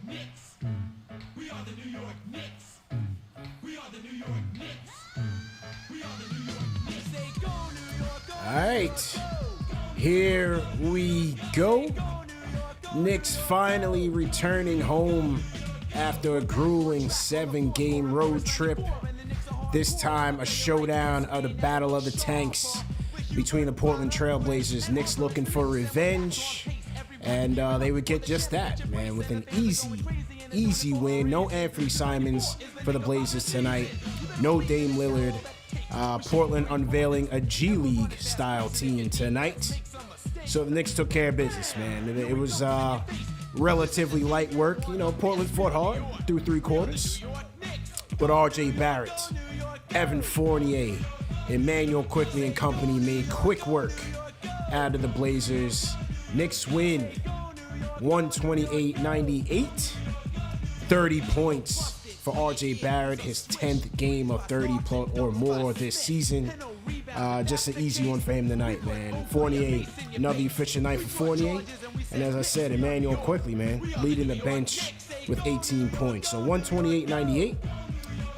Knicks. We are the New York Knicks. We are the New York Knicks. We are the New York Knicks. They go New York. Go, all right, here we go. Knicks finally returning home after a grueling 7-game road trip. This time, a showdown of the Battle of the Tanks between the Portland Trailblazers. Knicks looking for revenge, and they would get just that, man, with an easy win. No Anthony Simons for the Blazers tonight. No Dame Lillard. Portland unveiling a G League style team tonight. So the Knicks took care of business, man. It was relatively light work. You know, Portland fought hard through 3 quarters. But R.J. Barrett, Evan Fournier, Emmanuel Quickley and company made quick work out of the Blazers. Knicks win 128-98. 30 points for R.J. Barrett, his 10th game of 30 or more this season. Just an easy one for him tonight, man. Fournier, another efficient night for Fournier. And as I said, Emmanuel Quickley, man, leading the bench with 18 points. So 128-98.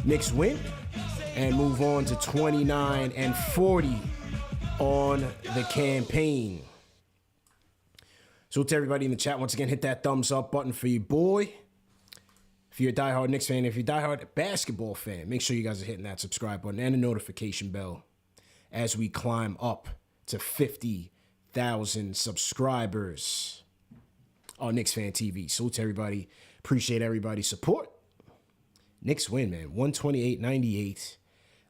Knicks win and move on to 29-40 on the campaign. So to everybody in the chat, once again, hit that thumbs up button for your boy. If you're a diehard Knicks fan, if you're a diehard basketball fan, make sure you guys are hitting that subscribe button and the notification bell as we climb up to 50,000 subscribers on KnicksFanTV. Salute to everybody. Appreciate everybody's support. Knicks win, man. 128-98.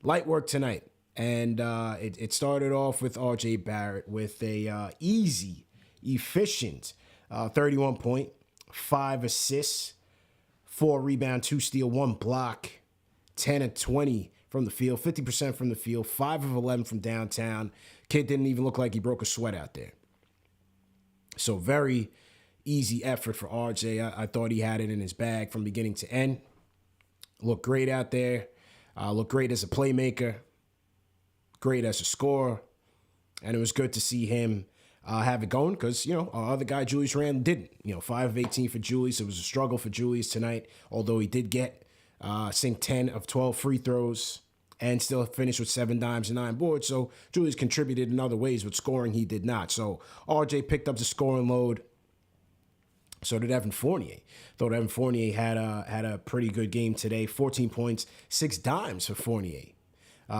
Light work tonight. And it started off with R.J. Barrett with a easy, efficient 31 point, 5 assists, 4 rebound, 2 steal, 1 block, 10 of 20 from the field, 50% from the field, 5 of 11 from downtown. Kid didn't even look like he broke a sweat out there. So very easy effort for RJ. I thought he had it in his bag from beginning to end. Looked great out there. Looked great as a playmaker. Great as a scorer. And it was good to see him have it going because, you know, our other guy, Julius Randle, didn't. You know, 5 of 18 for Julius. It was a struggle for Julius tonight, although he did get, sink 10 of 12 free throws and still finished with 7 dimes and 9 boards. So Julius contributed in other ways, but scoring he did not. So RJ picked up the scoring load. So did Evan Fournier. Thought Evan Fournier had a pretty good game today. 14 points, 6 dimes for Fournier,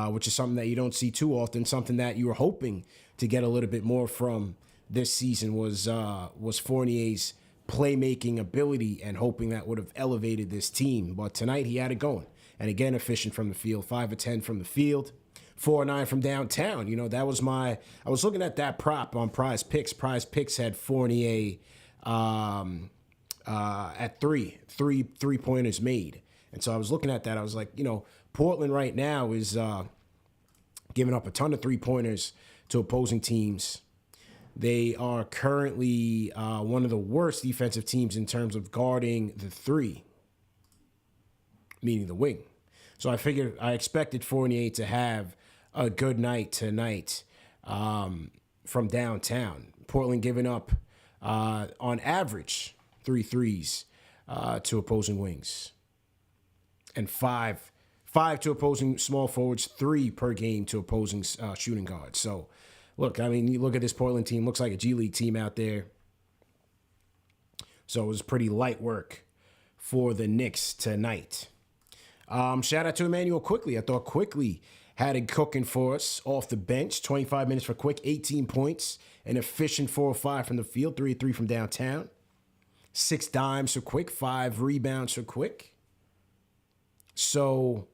which is something that you don't see too often. Something that you were hoping to get a little bit more from this season was Fournier's playmaking ability and hoping that would have elevated this team. But tonight he had it going. And again, efficient from the field, 5 of 10 from the field, 4 of 9 from downtown. You know, that was I was looking at that prop on Prize Picks. Prize Picks had Fournier at 3 3-pointers made. And so I was looking at that. I was like, you know, Portland right now is giving up a ton of 3-pointers to opposing teams. They are currently one of the worst defensive teams in terms of guarding the 3, meaning the wing. So I expected Fournier to have a good night tonight from downtown. Portland giving up, on average, 3 threes to opposing wings. And 5 to opposing small forwards, 3 per game to opposing shooting guards. So, look, I mean, you look at this Portland team, looks like a G League team out there. So it was pretty light work for the Knicks tonight. Shout out to Emmanuel Quickley. I thought Quickley had it cooking for us off the bench. 25 minutes for Quick, 18 points, an efficient 4 of 5 from the field, 3 of 3 from downtown. 6 dimes for Quick, 5 rebounds for Quick. So,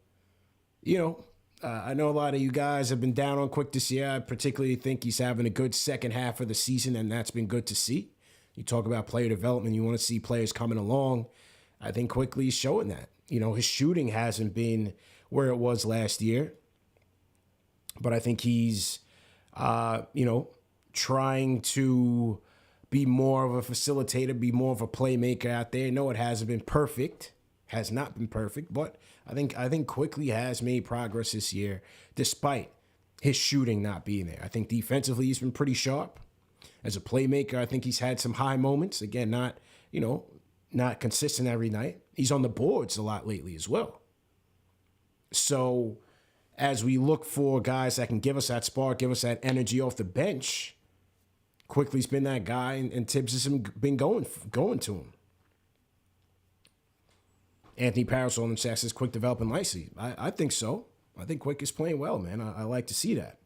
you know, I know a lot of you guys have been down on Quick this year. I particularly think he's having a good second half of the season, and that's been good to see. You talk about player development, you want to see players coming along. I think Quickley's showing that. You know, his shooting hasn't been where it was last year, but I think he's, you know, trying to be more of a facilitator, be more of a playmaker out there. No, it hasn't been perfect, has not been perfect, but I think Quickley has made progress this year, despite his shooting not being there. I think defensively he's been pretty sharp. As a playmaker, I think he's had some high moments. Again, not, you know, not consistent every night. He's on the boards a lot lately as well. So as we look for guys that can give us that spark, give us that energy off the bench, Quickly's been that guy, and Thibs has been going to him. Anthony Parasol in the chat says Quick developing nicely. I think so. I think Quick is playing well, man. I like to see that.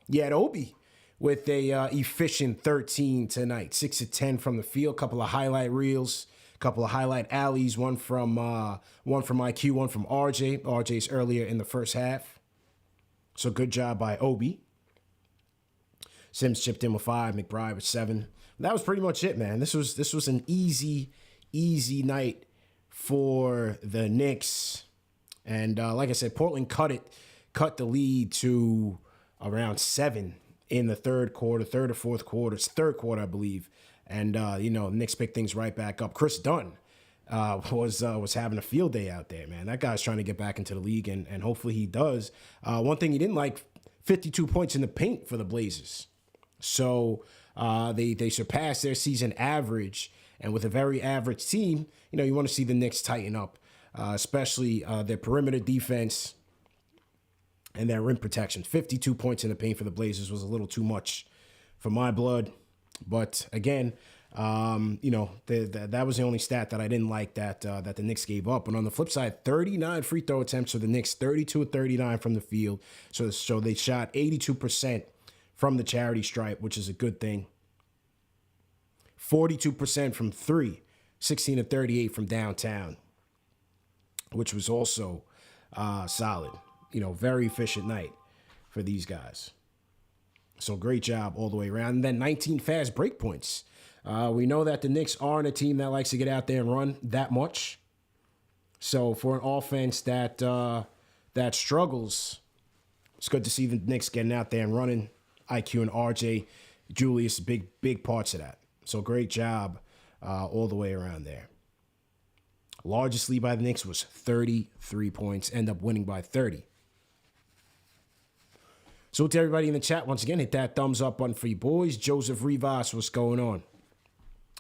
Yeah, Obi with a efficient 13 tonight. 6 of 10 from the field. Couple of highlight reels. Couple of highlight alleys. One from IQ. One from RJ. RJ's earlier in the first half. So good job by Obi. Sims chipped in with 5. McBride with 7. That was pretty much it, man. This was an easy night for the Knicks. And like I said, Portland cut the lead to around 7 in the third quarter, third or fourth quarter. It's third quarter, I believe. And, Knicks picked things right back up. Chris Dunn was having a field day out there, man. That guy's trying to get back into the league, and hopefully he does. One thing he didn't like, 52 points in the paint for the Blazers. So they surpassed their season average. And with a very average team, you want to see the Knicks tighten up, especially their perimeter defense and their rim protection. 52 points in the paint for the Blazers was a little too much for my blood. But again, that was the only stat that I didn't like that the Knicks gave up. And on the flip side, 39 free throw attempts for the Knicks, 32 of 39 from the field. So they shot 82% from the charity stripe, which is a good thing. 42% from 3, 16 of 38 from downtown, which was also solid. Very efficient night for these guys. So great job all the way around. And then 19 fast break points. We know that the Knicks aren't a team that likes to get out there and run that much. So for an offense that struggles, it's good to see the Knicks getting out there and running. IQ and RJ, Julius, big parts of that. So great job all the way around there. Largest lead by the Knicks was 33 points. End up winning by 30. So to everybody in the chat, once again, hit that thumbs up button for you boys. Joseph Rivas, what's going on?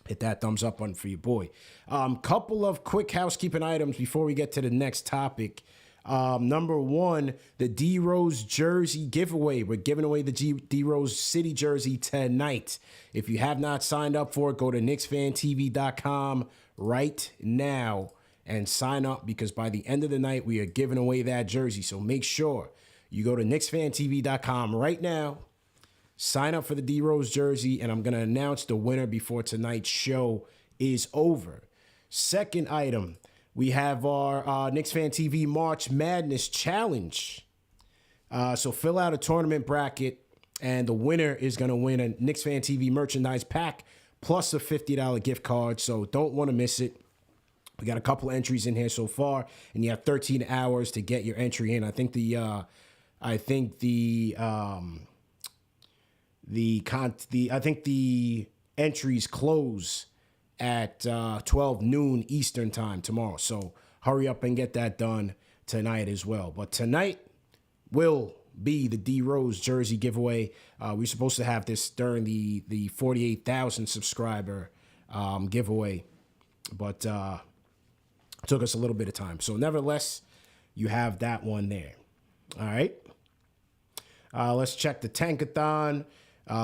Hit that thumbs up button for your boy. Couple of quick housekeeping items before we get to the next topic. Number one, the D Rose jersey giveaway. We're giving away the D Rose City jersey tonight. If you have not signed up for it, go to KnicksFanTV.com right now and sign up, because by the end of the night, we are giving away that jersey. So make sure you go to KnicksFanTV.com right now, sign up for the D Rose jersey, and I'm going to announce the winner before tonight's show is over. Second item, we have our Knicks Fan TV March Madness Challenge. So fill out a tournament bracket, and the winner is going to win a Knicks Fan TV merchandise pack plus a $50 gift card. So don't want to miss it. We got a couple entries in here so far, and you have 13 hours to get your entry in. I think the entries close at 12 noon Eastern time tomorrow. So hurry up and get that done tonight as well. But tonight will be the D Rose jersey giveaway. We're supposed to have this during the 48,000 subscriber giveaway, but it took us a little bit of time. So nevertheless, you have that one there. All right. Let's check the Tankathon.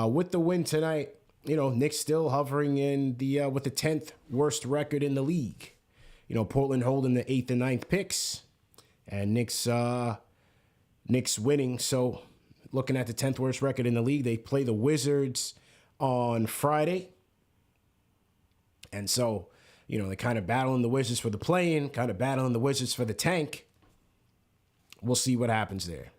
With the win tonight, Knicks still hovering in with the 10th worst record in the league. Portland holding the 8th and 9th picks, and Knicks winning. So looking at the 10th worst record in the league, they play the Wizards on Friday. And so, they're kind of battling the Wizards for the play-in, kind of battling the Wizards for the tank. We'll see what happens there.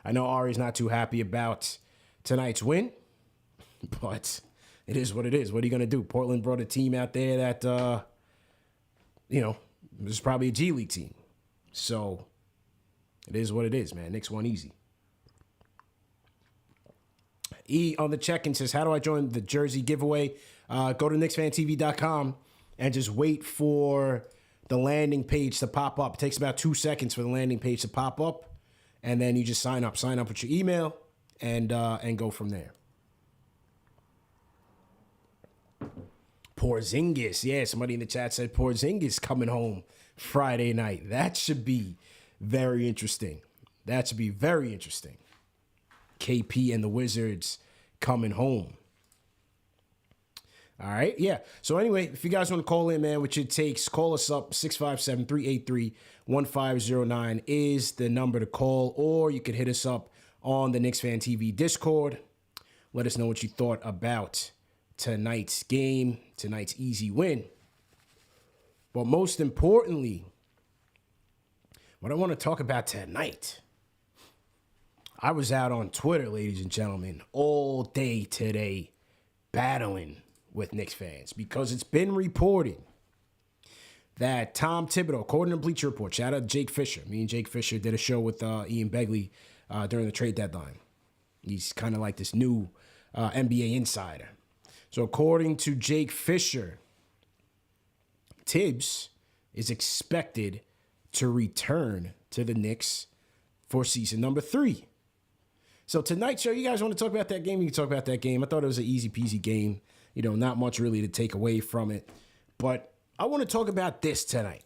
I know Ari's not too happy about tonight's win, but it is what it is. What are you going to do? Portland brought a team out there that, was probably a G League team. So it is what it is, man. Knicks won easy. E on the check-in says, how do I join the jersey giveaway? Go to KnicksFanTV.com and just wait for the landing page to pop up. It takes about 2 seconds for the landing page to pop up, and then you just sign up with your email, and go from there. Porzingis. Yeah, somebody in the chat said Porzingis coming home Friday night. That should be very interesting. That should be very interesting. KP and the Wizards coming home. All right, yeah. So anyway, if you guys want to call in, man, with your takes, call us up. 657-383-1509 is the number to call. Or you could hit us up on the KnicksFanTV Discord. Let us know what you thought about tonight's game, tonight's easy win. But most importantly, what I want to talk about tonight, I was out on Twitter, ladies and gentlemen, all day today battling with Knicks fans because it's been reported that Tom Thibodeau, according to Bleacher Report, shout out to Jake Fisher. Me and Jake Fisher did a show with Ian Begley during the trade deadline. He's kind of like this new NBA insider. So according to Jake Fisher, Thibs is expected to return to the Knicks for season number 3. So tonight's show, you guys want to talk about that game? You can talk about that game. I thought it was an easy peasy game. You know, not much really to take away from it. But I want to talk about this tonight.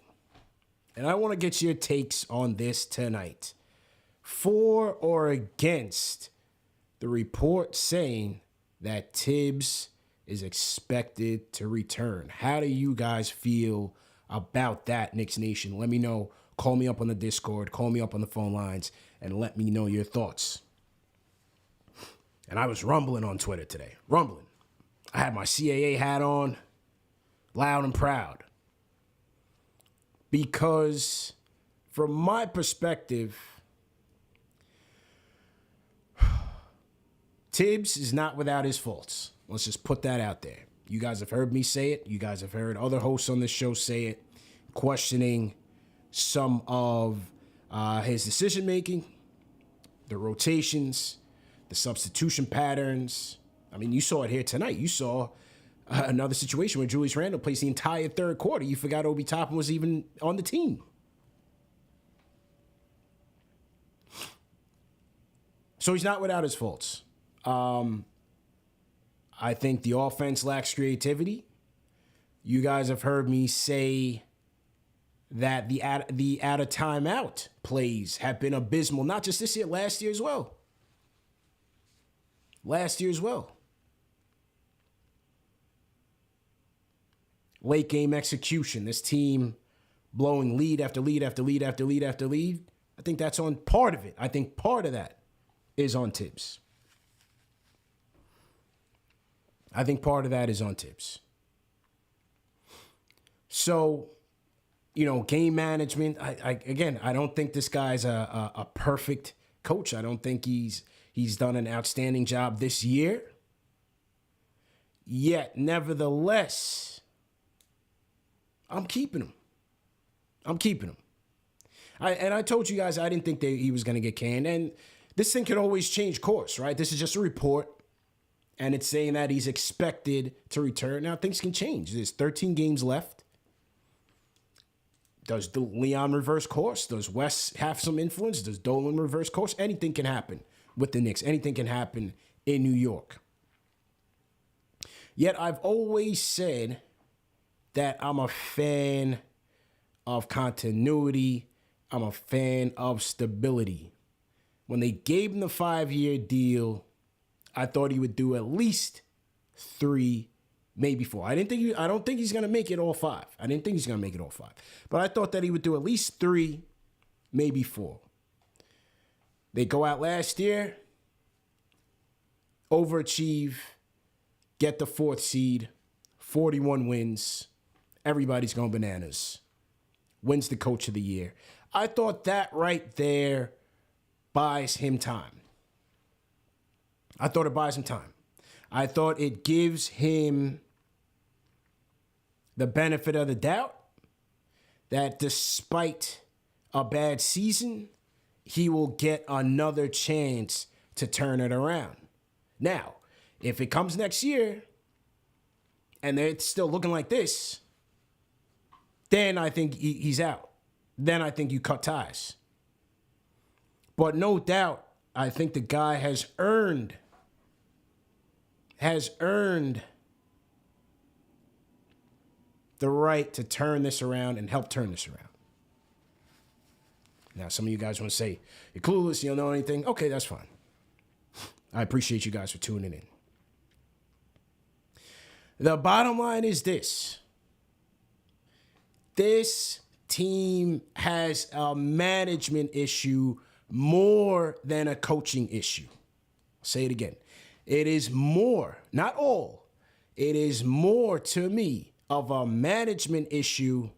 And I want to get your takes on this tonight. For or against the report saying that Thibs is expected to return. How do you guys feel about that, Knicks Nation? Let me know. Call me up on the Discord. Call me up on the phone lines. And let me know your thoughts. And I was rumbling on Twitter today. Rumbling. I had my CAA hat on, loud and proud. Because from my perspective, Thibs is not without his faults. Let's just put that out there. You guys have heard me say it. You guys have heard other hosts on this show say it, questioning some of his decision-making, the rotations, the substitution patterns. I mean, you saw it here tonight. You saw another situation where Julius Randle plays the entire third quarter. You forgot Obi Toppin was even on the team. So he's not without his faults. I think the offense lacks creativity. You guys have heard me say that the out of timeout plays have been abysmal, not just this year, last year as well. Last year as well. Late game execution. This team blowing lead after lead after lead after lead after lead. I think that's on part of it. I think part of that is on Thibs. I think part of that is on Thibs. So, you know, game management. I don't think this guy's a perfect coach. I don't think he's done an outstanding job this year. Yet, nevertheless, I'm keeping him. I'm keeping him. I told you guys I didn't think he was going to get canned. And this thing could always change course, right? This is just a report. And it's saying that he's expected to return. Now, things can change. There's 13 games left. Does Leon reverse course? Does Wes have some influence? Does Dolan reverse course? Anything can happen with the Knicks. Anything can happen in New York. Yet I've always said that I'm a fan of continuity. I'm a fan of stability. When they gave him the 5-year deal, I thought he would do at least 3, maybe 4. I don't think he's gonna make it all 5. I didn't think he's gonna make it all 5. But I thought that he would do at least 3, maybe 4. They go out last year, overachieve, get the 4th seed, 41 wins. Everybody's going bananas. Wins the coach of the year. I thought that right there buys him time. I thought it buys him time. I thought it gives him the benefit of the doubt that despite a bad season, he will get another chance to turn it around. Now, if it comes next year and it's still looking like this, then I think he's out. Then I think you cut ties. But no doubt, I think the guy has earned the right to turn this around and help turn this around. Now, some of you guys want to say, you're clueless, you don't know anything. Okay, that's fine. I appreciate you guys for tuning in. The bottom line is this. This team has a management issue more than a coaching issue. I'll say it again. It is more, not all, it is more to me of a management issue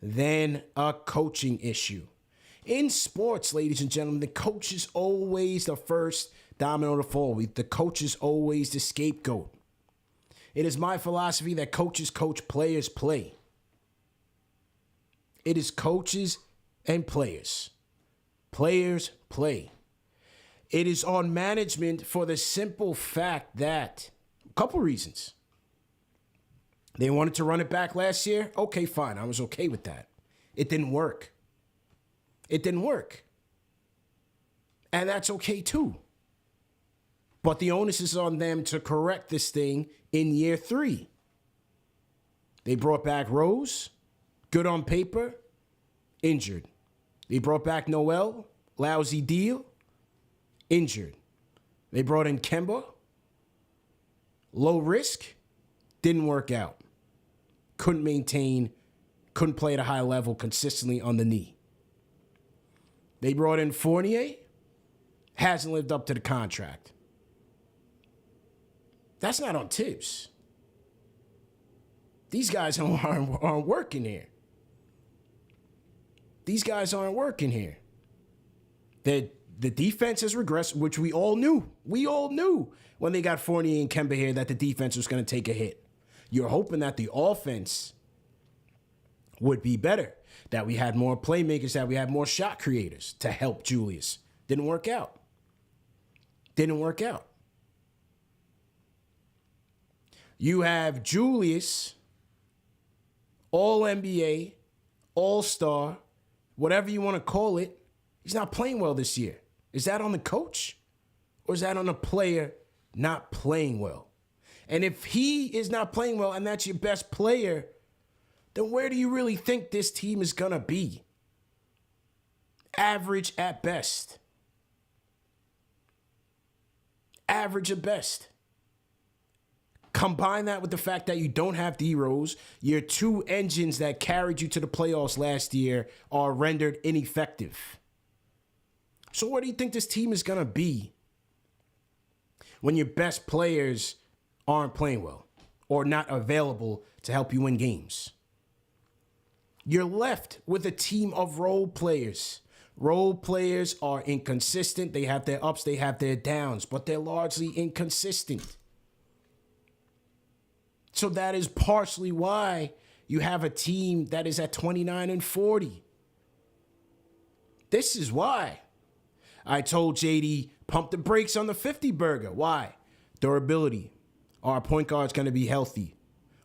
than a coaching issue. In sports, ladies and gentlemen, the coach is always the first domino to fall. The coach is always the scapegoat. It is my philosophy that coaches coach, players play. It is coaches and players. Players play. It is on management for the simple fact that, a couple reasons. They wanted to run it back last year. Okay, fine. I was okay with that. It didn't work. It didn't work. And that's okay too. But the onus is on them to correct this thing in year 3. They brought back Rose, good on paper, injured. They brought back Noel, lousy deal, injured. They brought in Kemba, low risk, didn't work out. Couldn't maintain, couldn't play at a high level consistently on the knee. They brought in Fournier, hasn't lived up to the contract. That's not on Thibs. These guys aren't working here. These guys aren't working here. The defense has regressed, which we all knew. We all knew when they got Fournier and Kemba here that the defense was going to take a hit. You're hoping that the offense would be better, that we had more playmakers, that we had more shot creators to help Julius. Didn't work out. Didn't work out. You have Julius, All-NBA, All-Star, whatever you want to call it. He's not playing well this year. Is that on the coach? Or is that on the player not playing well? And if he is not playing well and that's your best player, then where do you really think this team is going to be? Average at best. Average at best. Combine that with the fact that you don't have D Rose. Your 2 engines that carried you to the playoffs last year are rendered ineffective. So where do you think this team is going to be when your best players aren't playing well or not available to help you win games? You're left with a team of role players. Role players are inconsistent. They have their ups, they have their downs, but they're largely inconsistent. So that is partially why you have a team that is at 29-40. This is why. I told JD, pump the brakes on the 50 burger. Why? Durability. Our point guard's going to be healthy.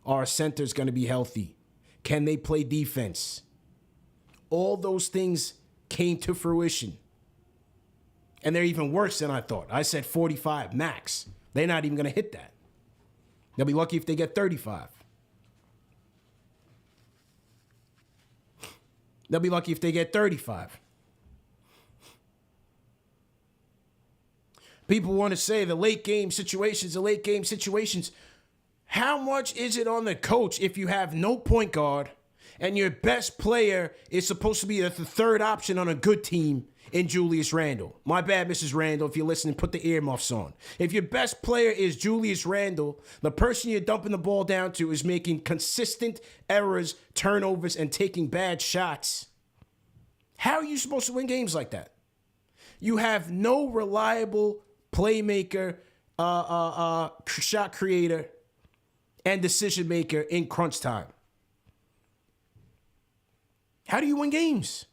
Our center's going to be healthy. Can they play defense? All those things came to fruition. And they're even worse than I thought. I said 45 max. They're not even going to hit that. They'll be lucky if they get 35. They'll be lucky if they get 35. People want to say the late game situations. How much is it on the coach if you have no point guard and your best player is supposed to be the third option on a good team in Julius Randle? My bad, Mrs. Randle. If you're listening, put the earmuffs on. If your best player is Julius Randle, the person you're dumping the ball down to is making consistent errors, turnovers, and taking bad shots. How are you supposed to win games like that? You have no reliable playmaker, shot creator, and decision maker in crunch time. How do you win games?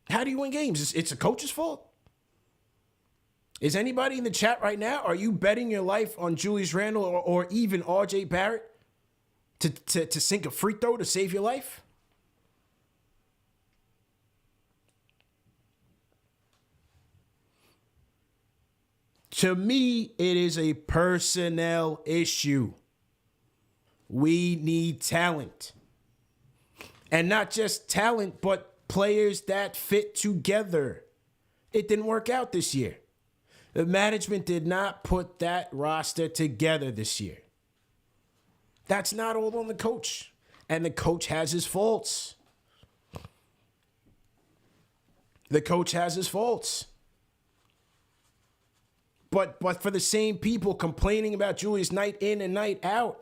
How do you win games? It's a coach's fault? Is anybody in the chat right now, are you betting your life on Julius Randle or even RJ Barrett to sink a free throw to save your life? To me, it is a personnel issue. We need talent. And not just talent, but players that fit together. It didn't work out this year. The management did not put that roster together this year. That's not all on the coach. And the coach has his faults. The coach has his faults. But for the same people complaining about Julius night in and night out,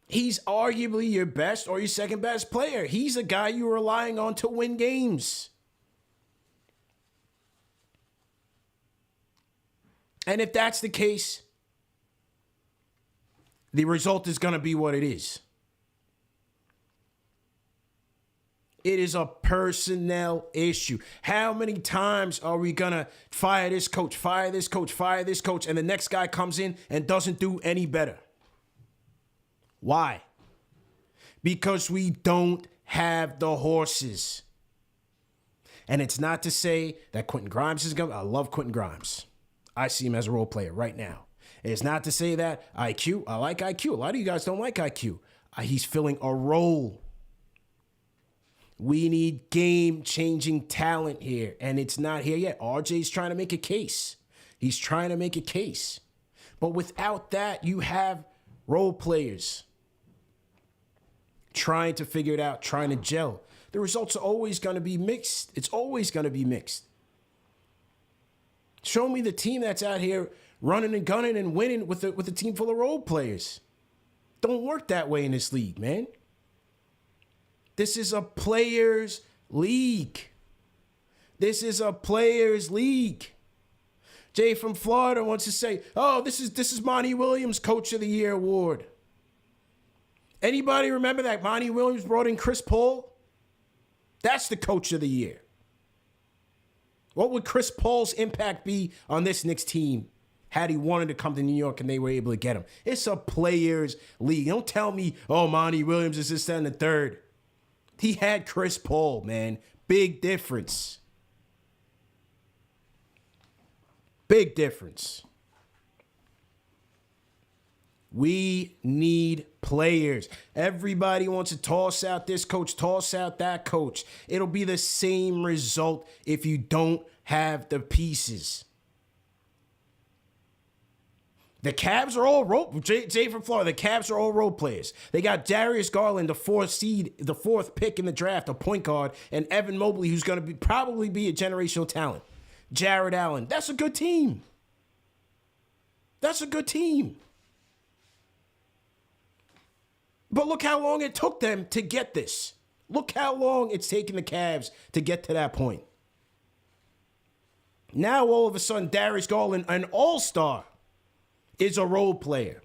he's arguably your best or your second best player. He's a guy you're relying on to win games. And if that's the case, the result is going to be what it is. It is a personnel issue. How many times are we going to fire this coach, fire this coach, fire this coach, and the next guy comes in and doesn't do any better? Why? Because we don't have the horses. And it's not to say that Quentin Grimes is going to... I love Quentin Grimes. I see him as a role player right now. It's not to say that IQ, I like IQ. A lot of you guys don't like IQ. He's filling a role. We need game-changing talent here, and it's not here yet. RJ's trying to make a case. He's trying to make a case. But without that, you have role players trying to figure it out, trying to gel. The results are always going to be mixed. It's always going to be mixed. Show me the team that's out here running and gunning and winning with a team full of role players. Don't work that way in this league, man. This is a players' league. This is a players' league. Jay from Florida wants to say, "Oh, this is Monty Williams' Coach of the Year award." Anybody remember that Monty Williams brought in Chris Paul? That's the Coach of the Year. What would Chris Paul's impact be on this Knicks team had he wanted to come to New York and they were able to get him? It's a players' league. Don't tell me, oh, Monty Williams is this, that, and the third. He had Chris Paul, man. Big difference. Big difference. We need players. Everybody wants to toss out this coach, toss out that coach. It'll be the same result if you don't have the pieces. The Cavs are all role. Jay from Florida. The Cavs are all role players. They got Darius Garland, the fourth pick in the draft, a point guard, and Evan Mobley, who's going to probably be a generational talent. Jared Allen. That's a good team. That's a good team. But look how long it took them to get this. Look how long it's taken the Cavs to get to that point. Now, all of a sudden, Darius Garland, an all-star, is a role player.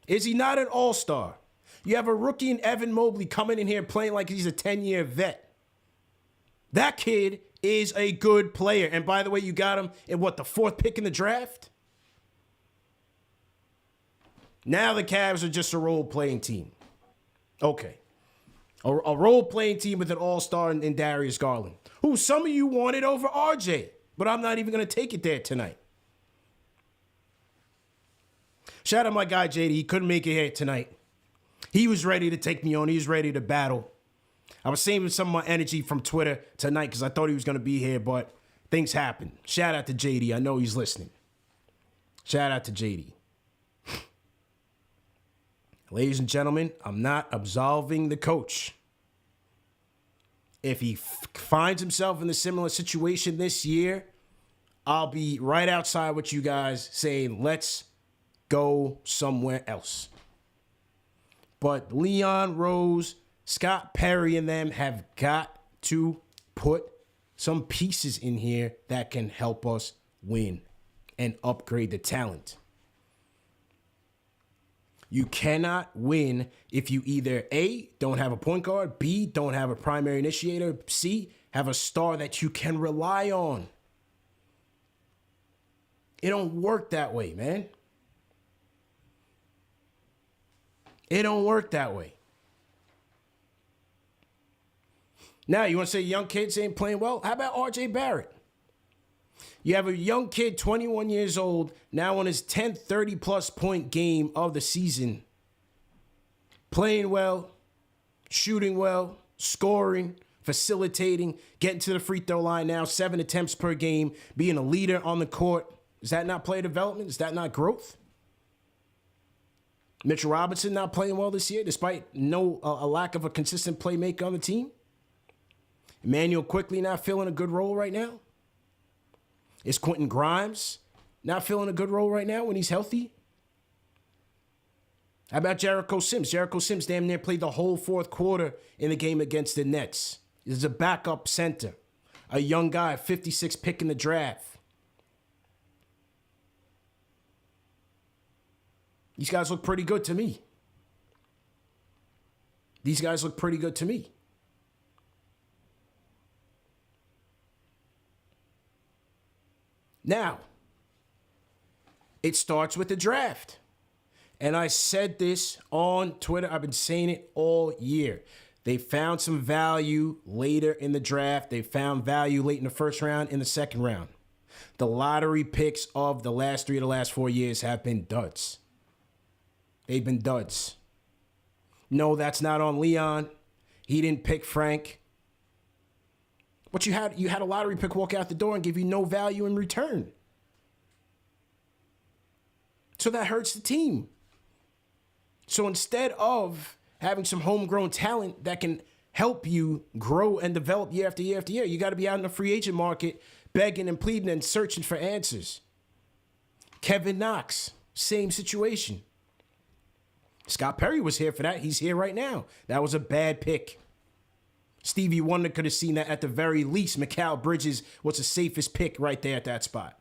Is he not an all-star? You have a rookie in Evan Mobley coming in here playing like he's a 10-year vet. That kid is a good player. And by the way, you got him in the fourth pick in the draft? Now the Cavs are just a role-playing team. Okay. A role-playing team with an all-star in Darius Garland, who some of you wanted over RJ, but I'm not even going to take it there tonight. Shout out my guy, JD. He couldn't make it here tonight. He was ready to take me on. He was ready to battle. I was saving some of my energy from Twitter tonight because I thought he was going to be here, but things happened. Shout out to JD. I know he's listening. Shout out to JD. Ladies and gentlemen, I'm not absolving the coach. If he finds himself in a similar situation this year, I'll be right outside with you guys saying, let's go somewhere else. But Leon Rose, Scott Perry, and them have got to put some pieces in here that can help us win and upgrade the talent. You cannot win if you either A, don't have a point guard, B, don't have a primary initiator, C, have a star that you can rely on. It don't work that way, man. It don't work that way. Now, you want to say young kids ain't playing well? How about RJ Barrett? You have a young kid, 21 years old, now on his 10th 30-plus point game of the season, playing well, shooting well, scoring, facilitating, getting to the free throw line now, 7 attempts per game, being a leader on the court. Is that not player development? Is that not growth? Mitchell Robinson not playing well this year, despite a lack of a consistent playmaker on the team. Emmanuel quickly not feeling a good role right now. Is Quentin Grimes not feeling a good role right now when he's healthy? How about Jericho Sims? Jericho Sims damn near played the whole fourth quarter in the game against the Nets. He's a backup center, a young guy, 56 pick in the draft. These guys look pretty good to me. These guys look pretty good to me. Now, it starts with the draft. And I said this on Twitter. I've been saying it all year. They found some value later in the draft. They found value late in the first round, in the second round. The lottery picks of the last 3 of the last 4 years have been duds. They've been duds. No, that's not on Leon. He didn't pick Frank. But you had a lottery pick walk out the door and give you no value in return. So that hurts the team. So instead of having some homegrown talent that can help you grow and develop year after year after year, you got to be out in the free agent market begging and pleading and searching for answers. Kevin Knox, same situation. Scott Perry was here for that. He's here right now. That was a bad pick. Stevie Wonder could have seen that at the very least. Mikal Bridges was the safest pick right there at that spot.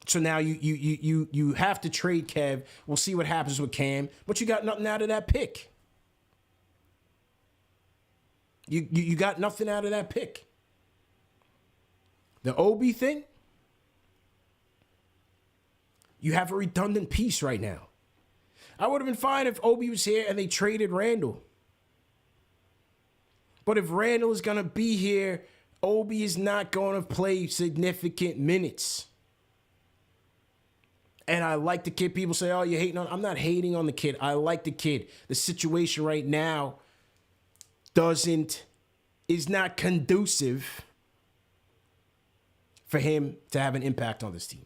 So now you have to trade Kev. We'll see what happens with Cam, but you got nothing out of that pick. You got nothing out of that pick. The Obi thing, you have a redundant piece right now. I would have been fine if Obi was here and they traded Randall. But if Randall is going to be here, Obi is not going to play significant minutes. And I like the kid. People say, oh, you're hating on. I'm not hating on the kid. I like the kid. The situation right now is not conducive for him to have an impact on this team.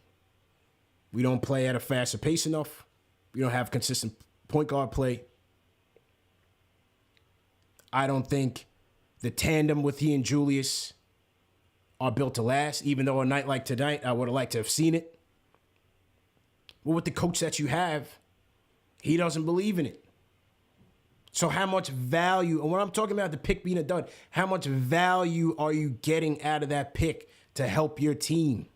We don't play at a faster pace enough. We don't have consistent point guard play. I don't think the tandem with he and Julius are built to last, even though a night like tonight, I would have liked to have seen it. But with the coach that you have, he doesn't believe in it. So how much value, and when I'm talking about the pick being a dud, how much value are you getting out of that pick to help your team?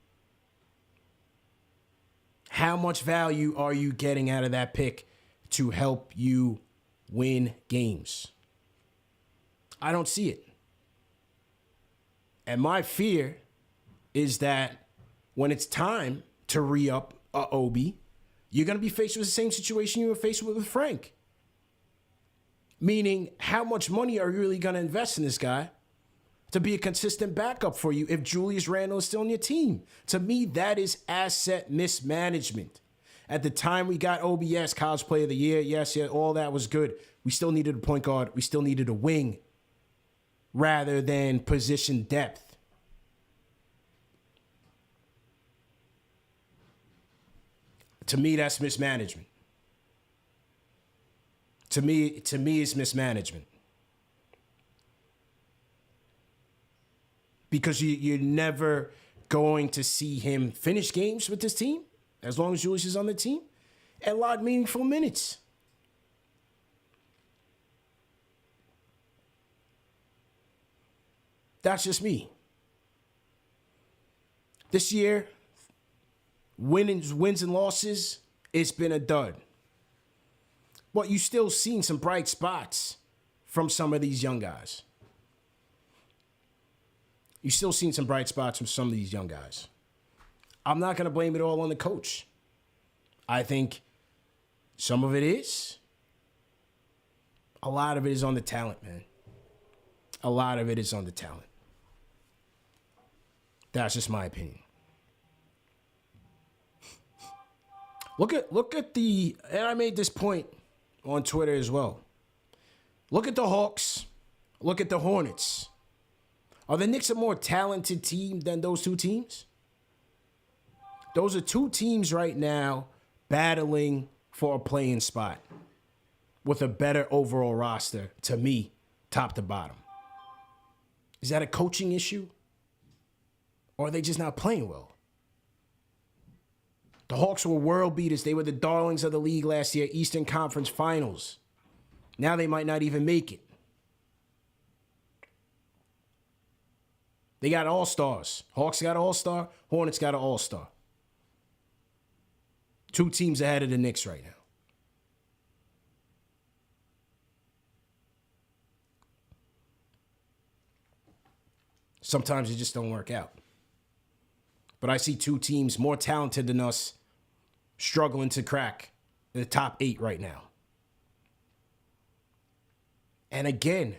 How much value are you getting out of that pick to help you win games? I don't see it. And my fear is that when it's time to re-up Obi, you're going to be faced with the same situation you were faced with Frank. Meaning, how much money are you really going to invest in this guy to be a consistent backup for you if Julius Randle is still on your team? To me, that is asset mismanagement. At the time we got Obi, yes, College Player of the Year, yes, all that was good. We still needed a point guard. We still needed a wing rather than position depth. To me, that's mismanagement. To me, it's mismanagement. Because you're never going to see him finish games with this team, as long as Julius is on the team, and log meaningful minutes. That's just me. This year, wins and losses, it's been a dud. But you still seen some bright spots from some of these young guys. You still seen some bright spots from some of these young guys. I'm not going to blame it all on the coach. I think some of it is. A lot of it is on the talent, man. A lot of it is on the talent. That's just my opinion. Look at the, and I made this point on Twitter as well. Look at the Hawks. Look at the Hornets. Are the Knicks a more talented team than those two teams? Those are two teams right now battling for a playing spot with a better overall roster, to me, top to bottom. Is that a coaching issue? Or are they just not playing well? The Hawks were world beaters. They were the darlings of the league last year, Eastern Conference Finals. Now they might not even make it. They got all-stars. Hawks got an all-star. Hornets got an all-star. Two teams ahead of the Knicks right now. Sometimes it just don't work out. But I see two teams more talented than us struggling to crack the top 8 right now. And again,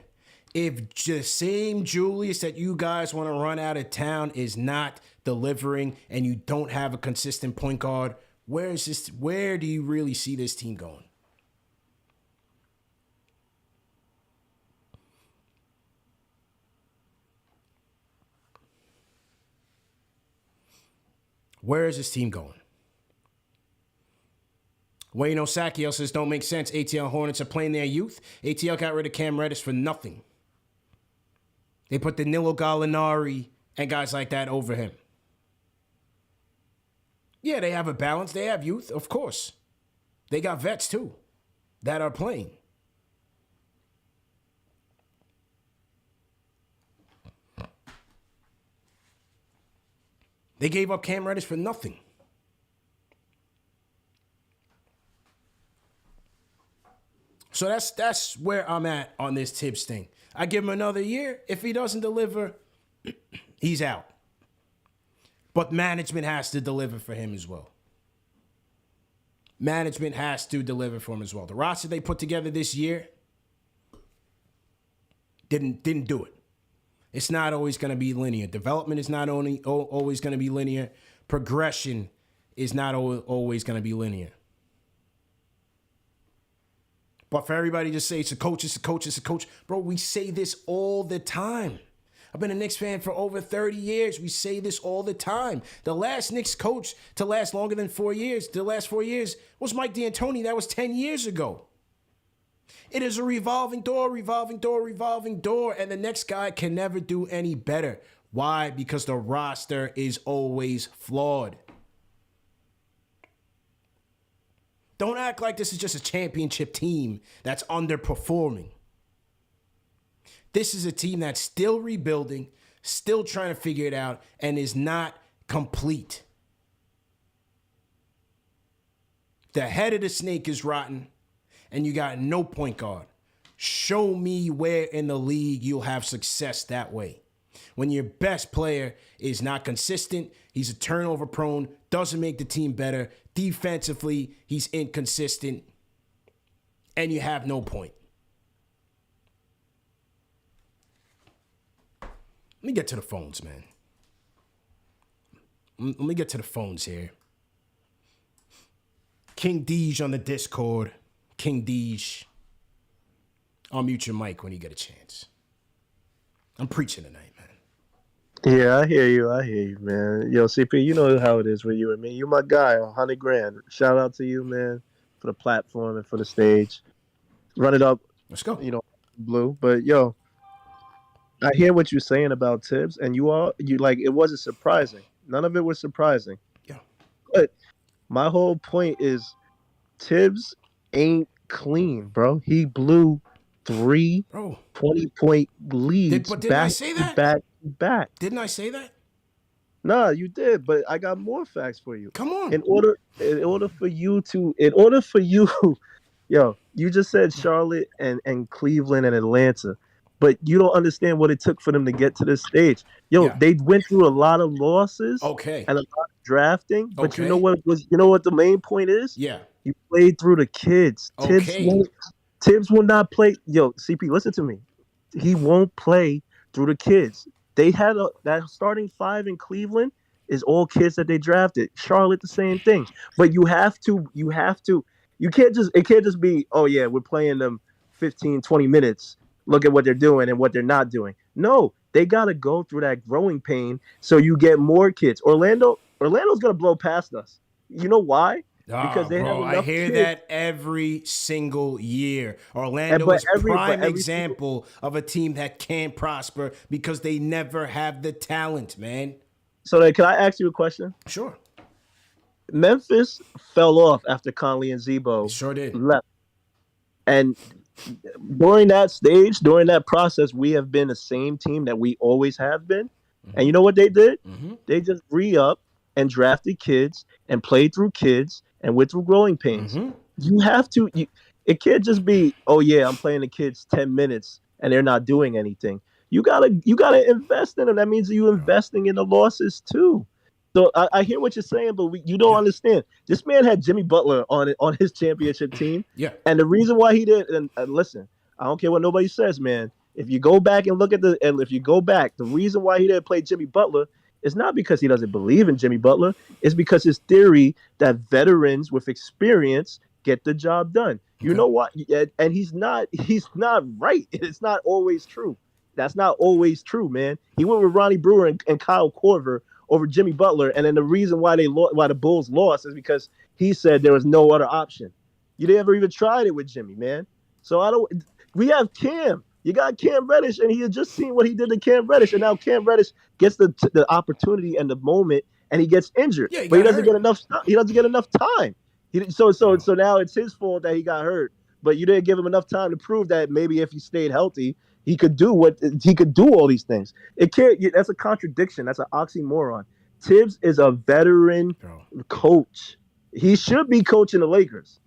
if the same Julius that you guys want to run out of town is not delivering and you don't have a consistent point guard, where do you really see this team going? Where is this team going? Wayne Osakiel says, don't make sense. ATL Hornets are playing their youth. ATL got rid of Cam Reddish for nothing. They put Danilo Gallinari and guys like that over him. Yeah, they have a balance. They have youth, of course. They got vets, too, that are playing. They gave up Cam Reddish for nothing. So that's where I'm at on this Thibs thing. I give him another year. If he doesn't deliver, he's out. But management has to deliver for him as well. Management has to deliver for him as well. The roster they put together this year didn't do it. It's not always going to be linear. Development is not always going to be linear. Progression is not always going to be linear. But for everybody to say it's a coach, it's a coach, it's a coach. Bro, we say this all the time. I've been a Knicks fan for over 30 years. We say this all the time. The last Knicks coach to last longer than 4 years, the last 4 years, was Mike D'Antoni. That was 10 years ago. It is a revolving door, revolving door, revolving door, and the next guy can never do any better. Why? Because the roster is always flawed. Don't act like this is just a championship team that's underperforming. This is a team that's still rebuilding, still trying to figure it out, and is not complete. The head of the snake is rotten, and you got no point guard. Show me where in the league you'll have success that way. When your best player is not consistent, he's a turnover prone, doesn't make the team better. Defensively, he's inconsistent, and you have no point. Let me get to the phones, man. Let me get to the phones here. King Deej on the Discord. King Deej. I'll mute your mic when you get a chance. I'm preaching tonight, man. Yeah, I hear you, man. Yo, CP, you know how it is with you and me. You my guy, $100,000. Shout out to you, man, for the platform and for the stage. Run it up. Let's go. Blue. But yo, I hear what you're saying about Thibs, and you like it wasn't surprising. None of it was surprising. Yeah. But my whole point is Thibs ain't clean, bro. He blew 3 20-point leads didn't I say that? back. Didn't I say that? Nah, you did, but I got more facts for you. Come on. In order for you, yo, you just said Charlotte and Cleveland and Atlanta, but you don't understand what it took for them to get to this stage. Yo, They went through a lot of losses, and a lot of drafting. But you know what the main point is? Yeah, you played through the kids. Thibs will not play. Yo, CP, listen to me. He won't play through the kids. They had that starting 5 in Cleveland is all kids that they drafted. Charlotte, the same thing. But you have to, it can't just be, oh yeah, we're playing them 15, 20 minutes. Look at what they're doing and what they're not doing. No, they got to go through that growing pain so you get more kids. Orlando's going to blow past us. You know why? Because they have enough I hear kids. that every single year. Orlando is prime example of a team that can't prosper because they never have the talent, man. So then, can I ask you a question? Sure. Memphis fell off after Conley and Zebo sure did. left. And during that stage, during that process, we have been the same team that we always have been. Mm-hmm. And you know what they did? Mm-hmm. They just re-up and drafted kids and played through kids and went through growing pains. Mm-hmm. You have to. It can't just be, oh yeah, I'm playing the kids 10 minutes and they're not doing anything. You gotta invest in them. That means you investing in the losses too. So I hear what you're saying, but you don't understand. This man had Jimmy Butler on his championship team. Yeah. And the reason why he did, and listen, I don't care what nobody says, man. If you go back and look at the reason why he didn't play Jimmy Butler is not because he doesn't believe in Jimmy Butler. It's because his theory that veterans with experience get the job done. Okay. You know what? And he's not right. It's not always true. That's not always true, man. He went with Ronnie Brewer and Kyle Korver over Jimmy Butler, and then the reason why the Bulls lost is because he said there was no other option. You never even tried it with Jimmy, man. So we have Cam. You got Cam Reddish, and he had just seen what he did to Cam Reddish, and now Cam Reddish gets the opportunity and the moment, and he gets injured. Yeah, but he doesn't get enough. He doesn't get enough time. So now it's his fault that he got hurt. But you didn't give him enough time to prove that maybe if he stayed healthy, he could do all these things. It can't. That's a contradiction. That's an oxymoron. Thibs is a veteran coach. He should be coaching the Lakers.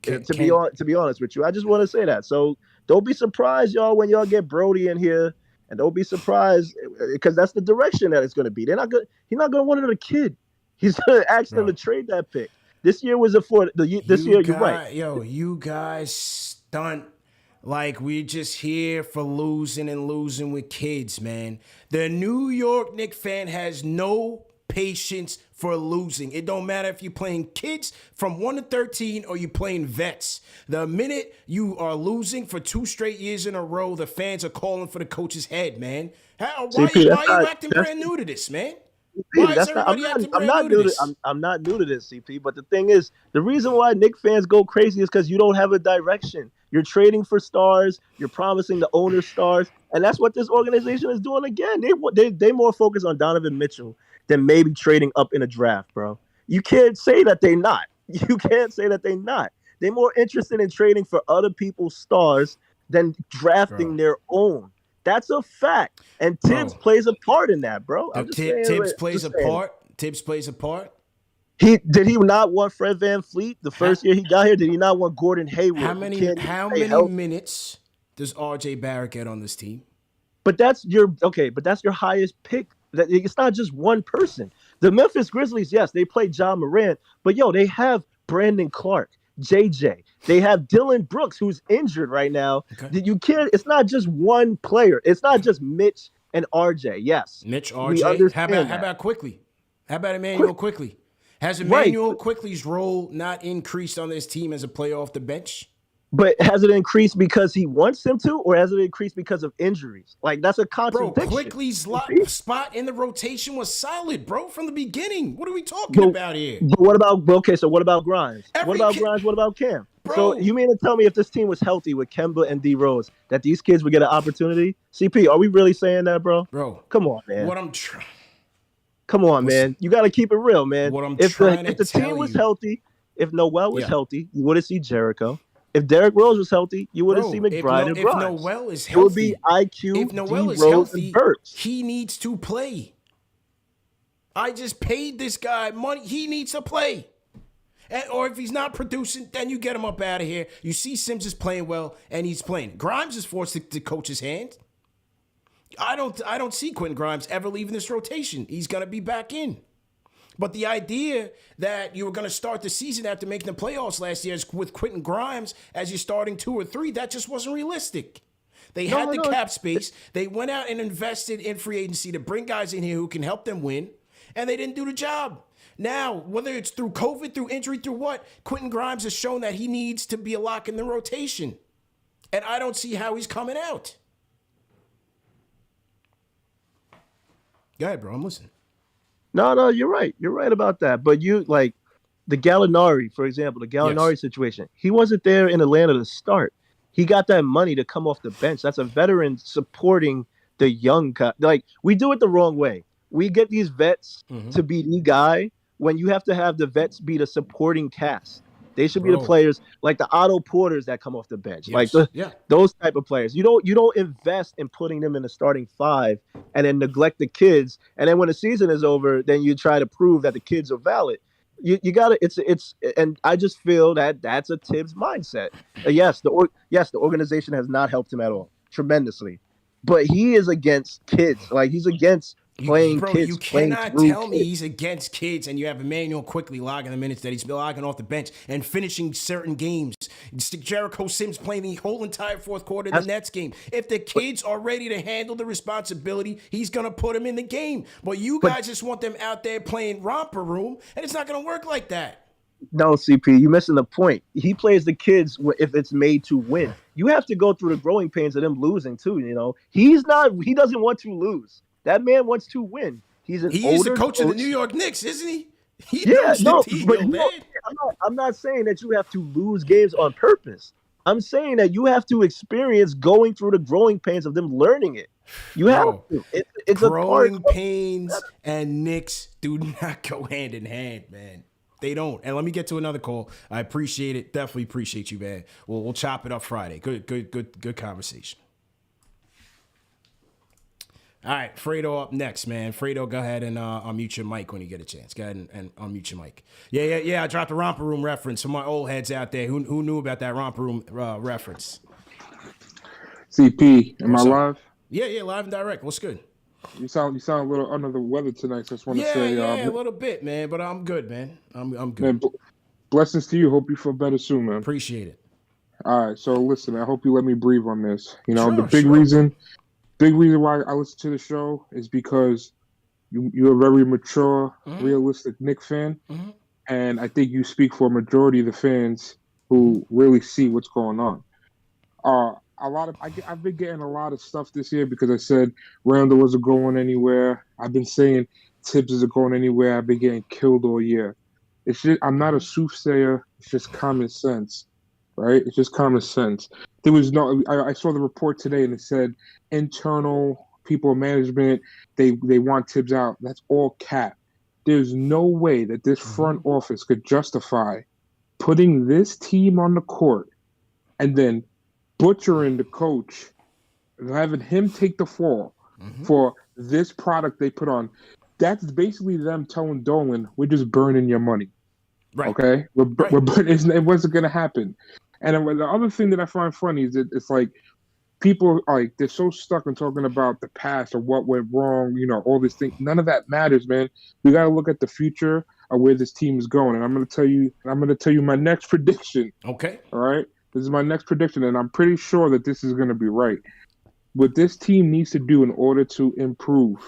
To be honest with you, I just want to say that. So don't be surprised, y'all, when y'all get Brody in here, and don't be surprised because that's the direction that it's going to be. He's not going to want another kid. He's going to ask them to trade that pick. This year was you're right. Yo, you guys stunt. Like, we're just here for losing and losing with kids, man. The New York Knicks fan has no patience for losing. It don't matter if you're playing kids from 1 to 13 or you're playing vets. The minute you are losing for 2 straight years in a row, the fans are calling for the coach's head, man. Why are you acting brand new to this, man? I'm not new to this, CP. But the thing is, the reason why Knicks fans go crazy is because you don't have a direction. You're trading for stars. You're promising the owner stars, and that's what this organization is doing again. They more focused on Donovan Mitchell than maybe trading up in a draft, bro. You can't say that they're not. You can't say that they're not. They're more interested in trading for other people's stars than drafting their own. That's a fact. And Thibs plays a part in that, bro. Thibs plays a part? Thibs plays a part? Did he not want Fred VanVleet the first year he got here? Did he not want Gordon Hayward? How many minutes does RJ Barrett get on this team? But that's your highest pick. It's not just one person. The Memphis Grizzlies, yes, they play John Morant, but they have Brandon Clark, JJ. They have Dylan Brooks, who's injured right now. Okay. You can't. It's not just one player. It's not just Mitch and RJ. Yes, Mitch, RJ. How about Quickly? How about Emmanuel Quickly? Has Emmanuel Quickly's role not increased on this team as a player off the bench? But has it increased because he wants him to, or has it increased because of injuries? Like, that's a contradiction. Bro, Quickly's spot in the rotation was solid, bro, from the beginning. What are we talking about here? But what about Grimes? What about Cam? Bro. So you mean to tell me if this team was healthy with Kemba and D Rose, that these kids would get an opportunity? CP, are we really saying that, bro? Bro, come on, man. Come on, man. You got to keep it real, man. If the team was healthy, if Noel was healthy, you wouldn't see Jericho. If Derrick Rose was healthy, you wouldn't see McBride and Grimes. If Noel is healthy, it would be IQ, if Noel is Rose, healthy, and Burks. He needs to play. I just paid this guy money. He needs to play. Or if he's not producing, then you get him up out of here. You see Sims is playing well, and he's playing. Grimes is forced to coach his hand. I don't see Quentin Grimes ever leaving this rotation. He's going to be back in. But the idea that you were going to start the season after making the playoffs last year with Quentin Grimes as your starting 2 or 3, that just wasn't realistic. They had the cap space. They went out and invested in free agency to bring guys in here who can help them win, and they didn't do the job. Now, whether it's through COVID, through injury, through what, Quentin Grimes has shown that he needs to be a lock in the rotation. And I don't see how he's coming out. Go ahead, bro. I'm listening. No, you're right. You're right about that. But you, like, the Gallinari, for example, the Gallinari situation, he wasn't there in Atlanta to start. He got that money to come off the bench. That's a veteran supporting the young guy. Like, we do it the wrong way. We get these vets to be the guy when you have to have the vets be the supporting cast. They should be the players like the Otto Porters that come off the bench, like those type of players. You don't invest in putting them in the starting five and then neglect the kids. And then when the season is over, then you try to prove that the kids are valid. You gotta. It's and I just feel that that's a Thibs mindset. Yes, the organization has not helped him at all, tremendously, but he is against kids. Like, he's against playing kids. You cannot tell me he's against kids and you have Emmanuel quickly logging the minutes that he's logging off the bench and finishing certain games. Jericho Sims playing the whole entire fourth quarter of the Nets game. If the kids are ready to handle the responsibility, he's going to put them in the game. But you guys just want them out there playing romper room, and it's not going to work like that. No, CP, you're missing the point. He plays the kids if it's made to win. You have to go through the growing pains of them losing too, you know. He doesn't want to lose. That man wants to win. He is the coach of the New York Knicks, isn't he? I'm not saying that you have to lose games on purpose. I'm saying that you have to experience going through the growing pains of them learning it. You have to. It's growing pains and Knicks do not go hand in hand, man. They don't. And let me get to another call. I appreciate it. Definitely appreciate you, man. We'll chop it up Friday. Good conversation. All right, Fredo up next, man. Fredo, go ahead and unmute your mic when you get a chance. Go ahead and unmute your mic. Yeah. I dropped a romper room reference for my old heads out there. Who knew about that romper room reference? CP, am I live? Yeah, live and direct. What's good? You sound a little under the weather tonight. So I just want to say, a little bit, man. But I'm good, man. I'm good. Man, blessings to you. Hope you feel better soon, man. Appreciate it. All right, so listen. I hope you let me breathe on this. You know, the big reason why I listen to the show is because you're a very mature, realistic Knicks fan, and I think you speak for a majority of the fans who really see what's going on. I've been getting a lot of stuff this year because I said Randall wasn't going anywhere. I've been saying Thibs isn't going anywhere. I've been getting killed all year. It's just, I'm not a soothsayer. It's just common sense, right? It's just common sense. There was I saw the report today and it said internal people in management, they want Thibs out. That's all cap. There's no way that this front office could justify putting this team on the court and then butchering the coach, having him take the fall for this product they put on. That's basically them telling Dolan, we're just burning your money. Right. Okay? It wasn't going to happen. And the other thing that I find funny is that it's like people are like, they're so stuck on talking about the past or what went wrong, you know, all these things. None of that matters, man. We got to look at the future of where this team is going. And I'm going to tell you my next prediction. Okay. All right? This is my next prediction, and I'm pretty sure that this is going to be right. What this team needs to do in order to improve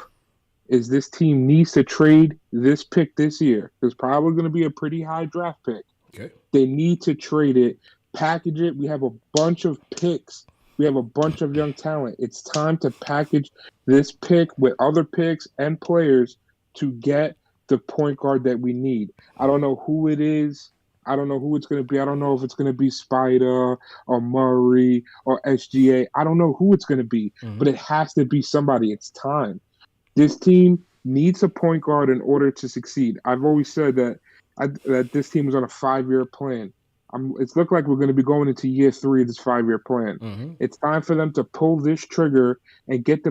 is this team needs to trade this pick this year. It's probably going to be a pretty high draft pick. Okay. They need to trade it, package it. We have a bunch of picks. We have a bunch of young talent. It's time to package this pick with other picks and players to get the point guard that we need. I don't know who it is. I don't know who it's going to be. I don't know if it's going to be Spider or Murray or SGA. I don't know who it's going to be, but it has to be somebody. It's time. This team needs a point guard in order to succeed. I've always said that this team is on a 5-year plan. It's looked like we're going to be going into year 3 of this 5-year plan. It's time for them to pull this trigger and get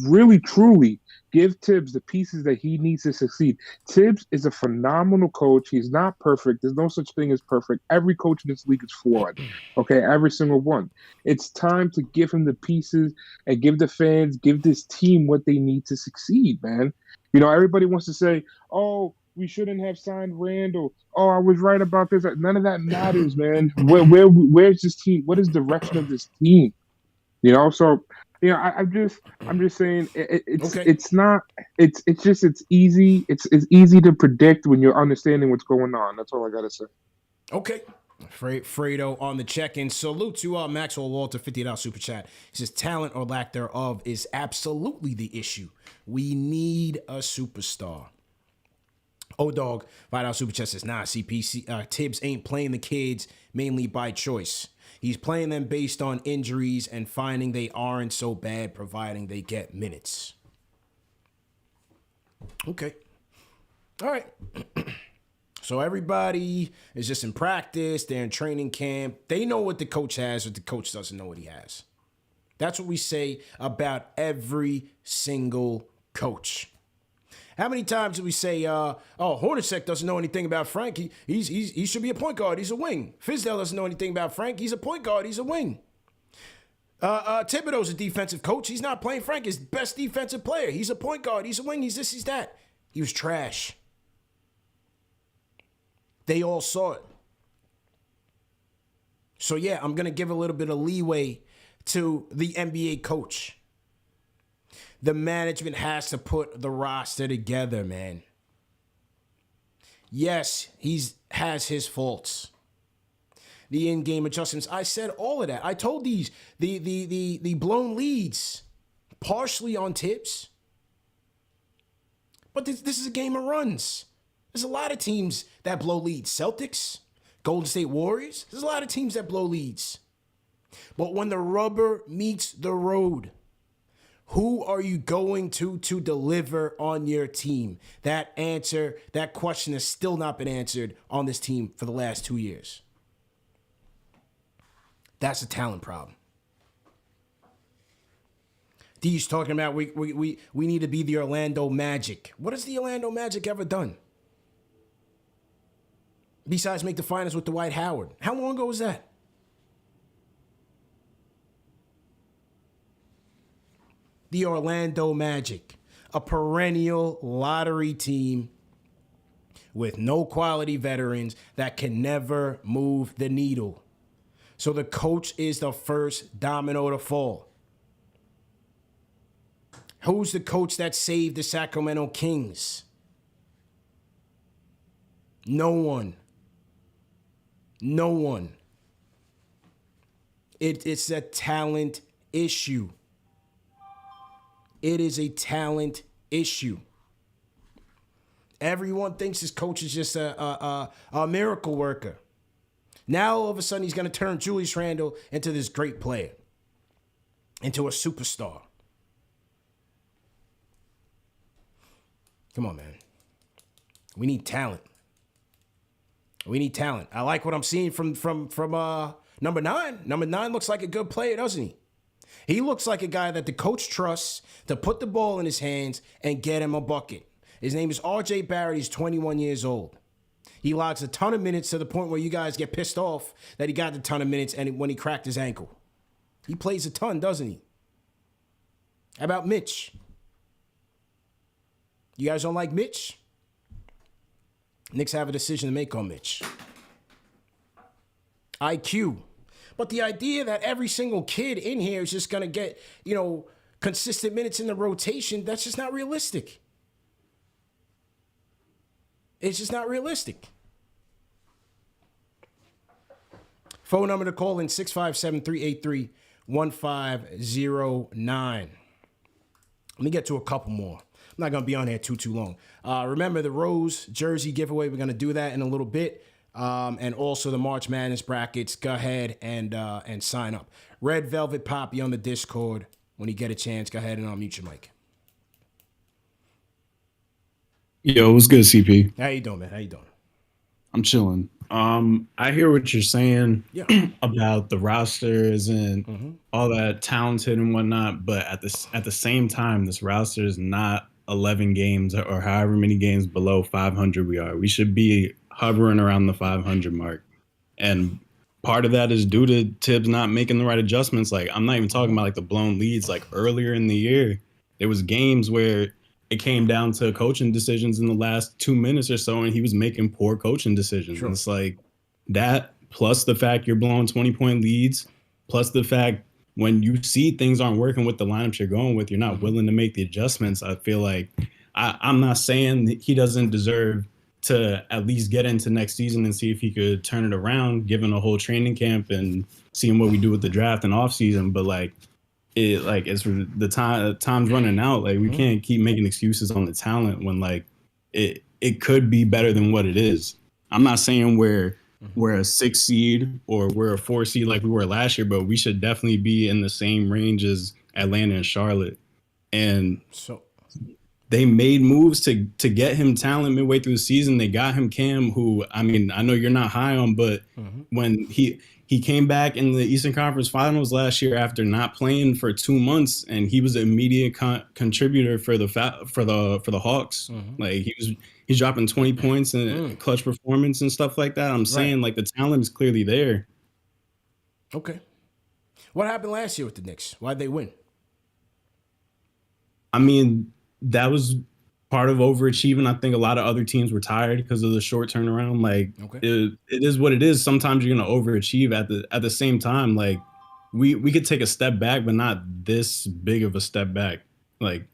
really, truly give Thibs the pieces that he needs to succeed. Thibs is a phenomenal coach. He's not perfect. There's no such thing as perfect. Every coach in this league is flawed. Okay, every single one. It's time to give him the pieces and give the fans, give this team what they need to succeed, man. You know, everybody wants to say, oh, we shouldn't have signed Randall. Oh, I was right about this. None of that matters, man. Where's this team? What is the direction of this team? You know, so I'm just saying it's easy. It's easy to predict when you're understanding what's going on. That's all I gotta say. Okay. Fredo on the check-in. Salute to Maxwell Walter, $50 super chat. He says talent or lack thereof is absolutely the issue. We need a superstar. Dog, $5 super chat says, nah, CP, Thibs ain't playing the kids mainly by choice. He's playing them based on injuries and finding they aren't so bad, providing they get minutes. Okay. All right. So everybody is just in practice. They're in training camp. They know what the coach has, but the coach doesn't know what he has. That's what we say about every single coach. How many times do we say, Hornacek doesn't know anything about Frank. He should be a point guard. He's a wing. Fizdale doesn't know anything about Frank. He's a point guard. He's a wing. Thibodeau's a defensive coach. He's not playing Frank, his best defensive player. He's a point guard. He's a wing. He's this, he's that. He was trash. They all saw it. So, yeah, I'm going to give a little bit of leeway to the NBA coach. The management has to put the roster together, man. Yes, he has his faults. The in-game adjustments. I said all of that. I told these the blown leads partially on Thibs. But this is a game of runs. There's a lot of teams that blow leads. Celtics, Golden State Warriors. There's a lot of teams that blow leads. But when the rubber meets the road, who are you going to deliver on your team? That question has still not been answered on this team for the last 2 years. That's a talent problem. Deej talking about we need to be the Orlando Magic. What has the Orlando Magic ever done? Besides make the finals with Dwight Howard. How long ago was that? The Orlando Magic, a perennial lottery team with no quality veterans that can never move the needle. So the coach is the first domino to fall. Who's the coach that saved the Sacramento Kings? No one. No one. It's a talent issue. It is a talent issue. Everyone thinks his coach is just a miracle worker. Now, all of a sudden, he's going to turn Julius Randle into this great player, into a superstar. Come on, man. We need talent. We need talent. I like what I'm seeing from number 9. Number 9 looks like a good player, doesn't he? He looks like a guy that the coach trusts to put the ball in his hands and get him a bucket. His name is R.J. Barrett. He's 21 years old. He logs a ton of minutes to the point where you guys get pissed off that he got a ton of minutes and when he cracked his ankle. He plays a ton, doesn't he? How about Mitch? You guys don't like Mitch? Knicks have a decision to make on Mitch. IQ. But the idea that every single kid in here is just going to get, consistent minutes in the rotation, that's just not realistic. It's just not realistic. Phone number to call in 657-383-1509. Let me get to a couple more. I'm not going to be on here too long. Remember the Rose jersey giveaway. We're going to do that in a little bit. And also the March Madness brackets. Go ahead and sign up. Red Velvet Papi on the Discord. When you get a chance, go ahead and unmute your mic. Yo, what's good, CP? How you doing, man? How you doing? I'm chilling. I hear what you're saying about the rosters and all that talented and whatnot, but at the same time, this roster is not 11 games or however many games below 500 we are. We should be hovering around the 500 mark, and part of that is due to Thibs not making the right adjustments. Like, I'm not even talking about like the blown leads. Like earlier in the year, there was games where it came down to coaching decisions in the last 2 minutes or so, and he was making poor coaching decisions. Sure. It's like that, plus the fact you're blowing 20-point leads, plus the fact when you see things aren't working with the lineups you're going with, you're not willing to make the adjustments. I feel like I'm not saying that he doesn't deserve to at least get into next season and see if he could turn it around, given a whole training camp and seeing what we do with the draft and off season. But it's the time's running out. Like, we can't keep making excuses on the talent when it could be better than what it is. I'm not saying we're a 6 seed or we're a 4 seed like we were last year, but we should definitely be in the same range as Atlanta and Charlotte. And so they made moves to get him talent midway through the season. They got him Cam, who, I mean, I know you're not high on, but when he came back in the Eastern Conference Finals last year after not playing for 2 months, and he was an immediate contributor for the Hawks. Like, he's dropping 20 points and clutch performance and stuff like that. I'm saying like the talent is clearly there. Okay. What happened last year with the Knicks? Why'd they win? I mean, that was part of overachieving. I think a lot of other teams were tired because of the short turnaround. Like, it is what it is. Sometimes you're gonna overachieve at the same time. Like, we could take a step back, but not this big of a step back. Like,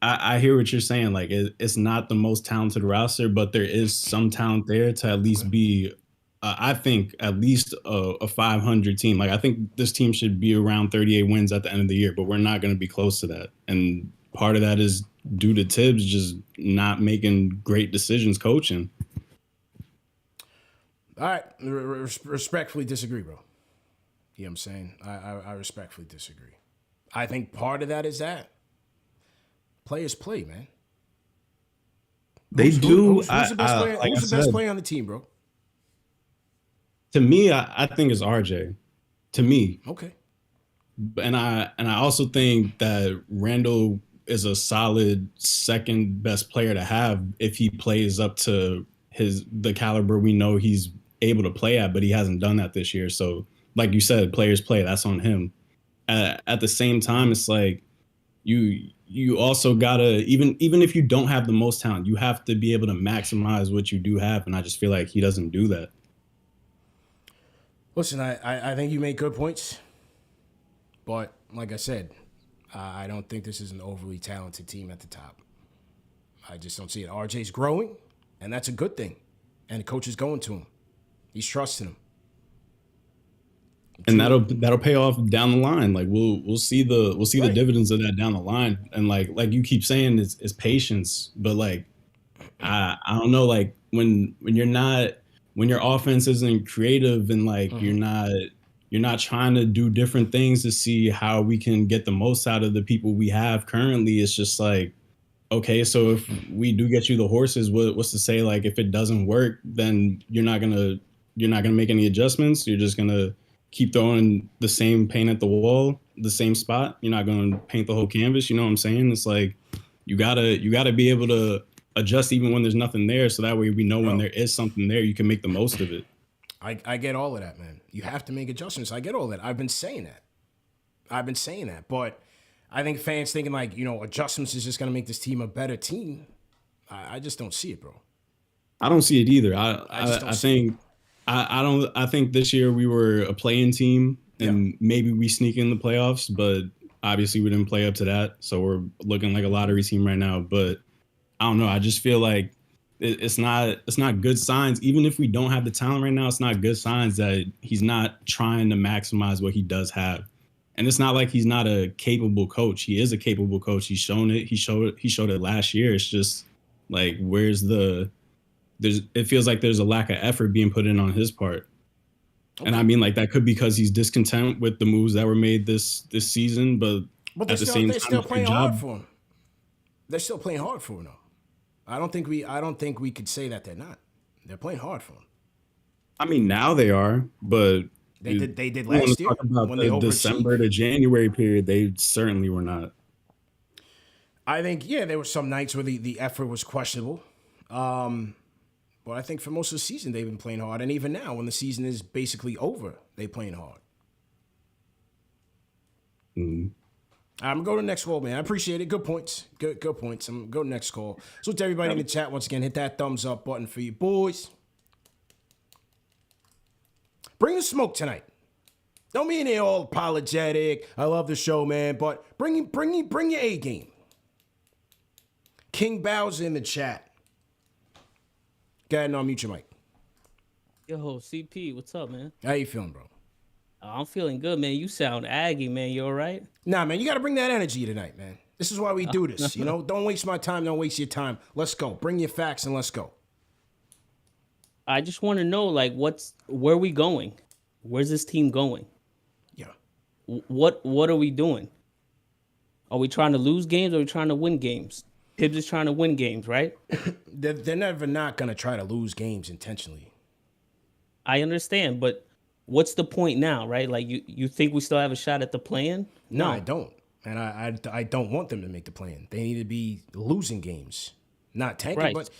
I hear what you're saying. Like, it's not the most talented roster, but there is some talent there to at least be, I think, at least a 500 team. Like, I think this team should be around 38 wins at the end of the year, but we're not going to be close to that. And part of that is due to Thibs just not making great decisions coaching. All right. Respectfully disagree, bro. You know what I'm saying? I respectfully disagree. I think part of that is that players play, man. Who's the best player on the team, bro? To me, I think it's RJ. To me. Okay. And I also think that Randall is a solid second best player to have if he plays up to the caliber we know he's able to play at, but he hasn't done that this year. So, like you said, players play. That's on him. At the same time, it's like you also gotta, even if you don't have the most talent, you have to be able to maximize what you do have, and I just feel like he doesn't do that. Listen, I think you make good points, but like I said, I don't think this is an overly talented team at the top. I just don't see it. RJ's growing, and that's a good thing. And the coach is going to him. He's trusting him. And that'll pay off down the line. Like, we'll see the dividends of that down the line. And like you keep saying, it's patience. But like, I don't know. Like, when your offense isn't creative and like you're not trying to do different things to see how we can get the most out of the people we have currently. It's just like, okay, so if we do get you the horses, what's to say, like, if it doesn't work, then you're not gonna make any adjustments. You're just gonna keep throwing the same paint at the wall, the same spot. You're not gonna paint the whole canvas. You know what I'm saying? It's like you gotta be able to adjust even when there's nothing there, so that way we know when there is something there, you can make the most of it. I get all of that, man. You have to make adjustments. I get all that. I've been saying that. But I think fans thinking like, adjustments is just going to make this team a better team. I just don't see it, bro. I don't see it either. I think this year we were a play-in team and maybe we sneak in the playoffs, but obviously we didn't play up to that. So we're looking like a lottery team right now. But I don't know. I just feel like it's not good signs. Even if we don't have the talent right now, it's not good signs that he's not trying to maximize what he does have. And it's not like he's not a capable coach. He is a capable coach. He's shown it. He showed it last year. It's just like, it feels like there's a lack of effort being put in on his part. Okay. And I mean, like, that could be because he's discontent with the moves that were made this season, but at the same time, they're still playing hard for him. They're still playing hard for him, though. I don't think we could say that they're not. They're playing hard for him. I mean, now they are, but they did last year when they overachieved. December to January period, they certainly were not. I think there were some nights where the effort was questionable, but I think for most of the season they've been playing hard, and even now when the season is basically over, they playing hard. Mm-hmm. I'm going to go to the next call, man. I appreciate it. Good points. Good points. I'm going to go to the next call. So to everybody in the chat, once again, hit that thumbs up button for you boys. Bring the smoke tonight. Don't mean they're all apologetic. I love the show, man, but bring your A game. King Bowser in the chat. Go ahead and unmute your mic. Yo, CP, what's up, man? How you feeling, bro? I'm feeling good, man. You sound aggy, man. You all right? Nah, man, you got to bring that energy tonight, man. This is why we do this, you know? Don't waste my time, don't waste your time. Let's go. Bring your facts and let's go. I just want to know, like, where are we going? Where's this team going? Yeah. What are we doing? Are we trying to lose games or are we trying to win games? Thibs is trying to win games, right? They're never not going to try to lose games intentionally. I understand, but what's the point now, right? Like, you think we still have a shot at the play-in? No, I don't. And I don't want them to make the play-in. They need to be losing games, not tanking, Right. but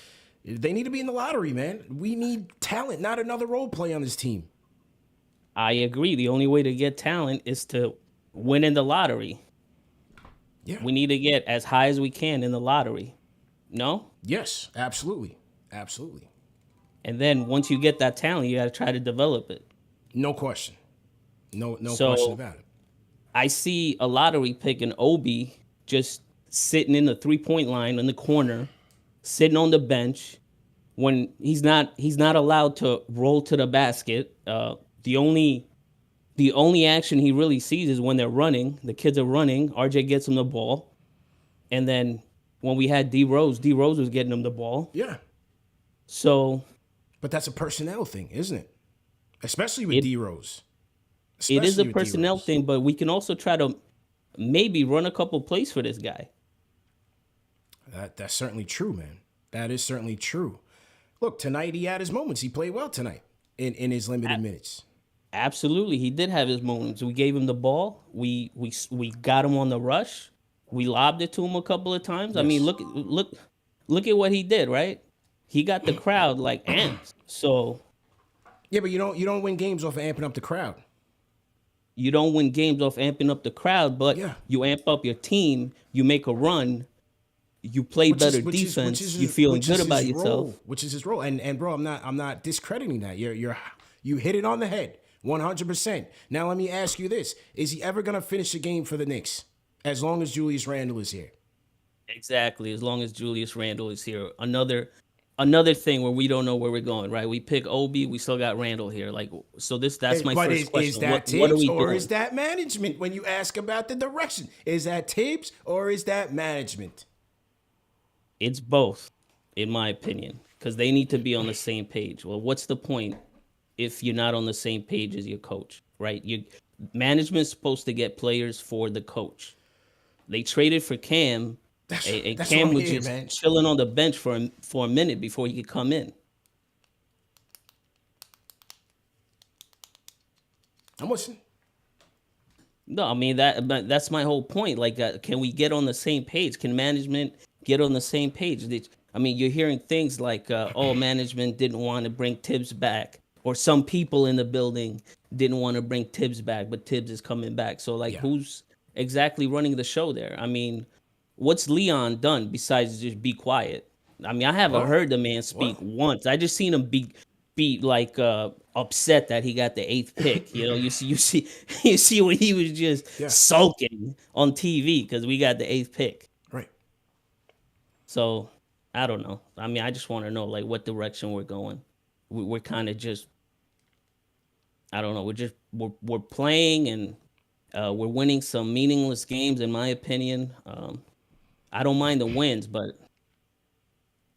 they need to be in the lottery, man. We need talent, not another role play on this team. I agree. The only way to get talent is to win in the lottery. Yeah. We need to get as high as we can in the lottery. No? Yes, absolutely. Absolutely. And then once you get that talent, you got to try to develop it. No question. No So, question about it. I see a lottery pick in Obi just sitting in the 3-point line in the corner, sitting on the bench when he's not allowed to roll to the basket. The only action he really sees is when they're running. The kids are running. RJ gets him the ball. And then when we had D Rose was getting him the ball. Yeah. So, but that's a personnel thing, isn't it? Especially with D Rose. It is a personnel thing, but we can also try to maybe run a couple plays for this guy. That's certainly true, man. That is certainly true. Look, tonight he had his moments. He played well tonight in his limited minutes. Absolutely, he did have his moments. We gave him the ball. We got him on the rush. We lobbed it to him a couple of times. Yes. I mean, look at what he did, right? He got the crowd like amped. So yeah, but you don't win games off of amping up the crowd. You don't win games off amping up the crowd, but you amp up your team. You make a run. You play better defense. You're feeling good about yourself, which is his role. And bro, I'm not discrediting that. You hit it on the head, 100%. Now let me ask you this: is he ever gonna finish the game for the Knicks as long as Julius Randle is here? Exactly, as long as Julius Randle is here. Another thing where we don't know where we're going, right? We pick Obi, we still got Randall here. Like, so that's my first question. Is that Thibs or is that management? When you ask about the direction, is that Thibs or is that management? It's both, in my opinion, because they need to be on the same page. Well, what's the point if you're not on the same page as your coach, right? Management's supposed to get players for the coach. They traded for Cam. And Cam was just chilling on the bench for a minute before he could come in. I'm listening. No, I mean that's my whole point. Like, can we get on the same page? Can management get on the same page? I mean, you're hearing things like, "Oh, management didn't want to bring Thibs back," or some people in the building didn't want to bring Thibs back, but Thibs is coming back. So, like, who's exactly running the show there? I mean. What's Leon done besides just be quiet? I mean, I haven't heard the man speak once. I just seen him be like upset that he got the 8th pick. You know, you see when he was just sulking on TV because we got the 8th pick. Right. So I don't know. I mean, I just want to know like what direction we're going. We're kind of just, I don't know. We're playing and we're winning some meaningless games, in my opinion. I don't mind the wins, but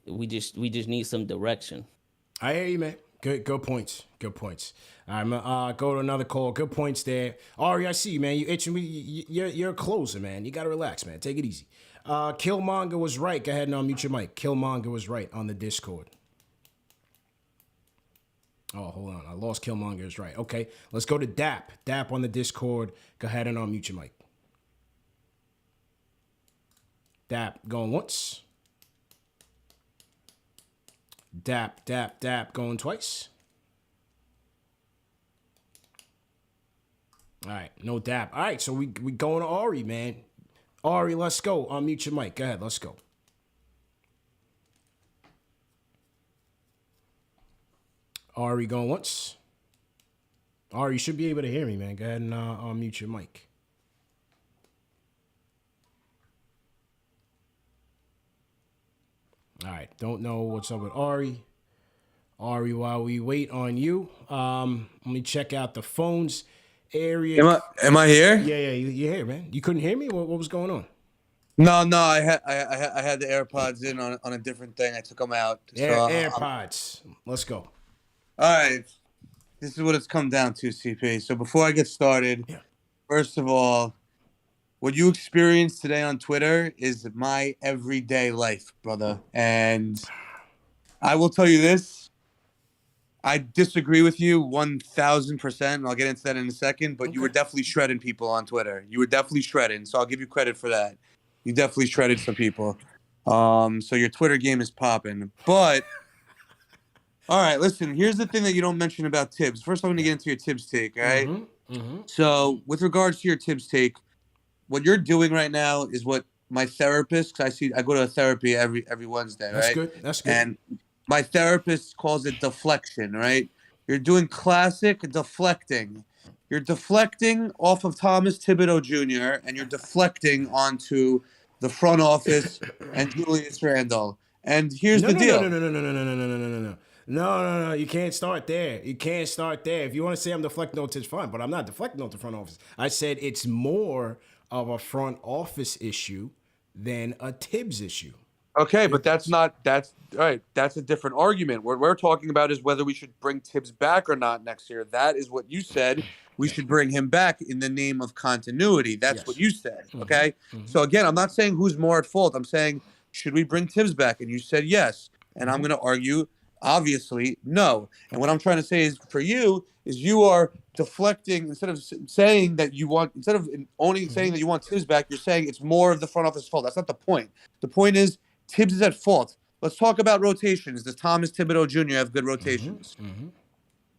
we just need some direction. I hear you, man. Good points. Good points. I'm go to another call. Good points there. Ari, I see you, man. You itching me. You're a closer, man. You gotta relax, man. Take it easy. Killmonger was right. Go ahead and unmute your mic. Killmonger was right on the Discord. Oh, hold on. I lost Killmonger is right. Okay, let's go to Dap. Dap on the Discord. Go ahead and unmute your mic. Dap going once. Dap going twice. All right, no Dap. All right, so we going to Ari, man. Ari, let's go. Unmute your mic. Go ahead, let's go. Ari going once. Ari, you should be able to hear me, man. Go ahead and unmute your mic. All right. Don't know what's up with Ari. Ari, while we wait on you, let me check out the phones. Area. Am I here? Yeah, you're here, man. You couldn't hear me? What was going on? No, I had the AirPods in on a different thing. I took them out. AirPods. Let's go. All right. This is what it's come down to, CP. So before I get started, first of all, what you experienced today on Twitter is my everyday life, brother. And I will tell you this. I disagree with you 1,000%, and I'll get into that in a second, but you were definitely shredding people on Twitter. You were definitely shredding, so I'll give you credit for that. You definitely shredded some people. So your Twitter game is popping. But, all right, listen, here's the thing that you don't mention about Thibs. First, I'm going to get into your Thibs take, all right? So with regards to your Thibs take, what you're doing right now is what my therapist, because I go to a therapy every Wednesday, right? That's good. And my therapist calls it deflection, right? You're doing classic deflecting. You're deflecting off of Thomas Thibodeau Jr. and you're deflecting onto the front office and Julius Randle. And here's the deal. No. You can't start there. If you want to say I'm deflecting on Thibs, fine, but I'm not deflecting on the front office. I said it's more of a front office issue than a Thibs issue. Okay, but that's all right. That's a different argument. What we're talking about is whether we should bring Thibs back or not next year. That is what you said. We should bring him back in the name of continuity. That's what you said. Okay. So again, I'm not saying who's more at fault. I'm saying, should we bring Thibs back? And you said yes. And I'm going to argue, obviously, no. And what I'm trying to say is for you is you are deflecting instead of saying that you want, instead of only saying that you want Thibs back, you're saying it's more of the front office fault. That's not the point. The point is, Thibs is at fault. Let's talk about rotations. Does Thomas Thibodeau Jr. have good rotations?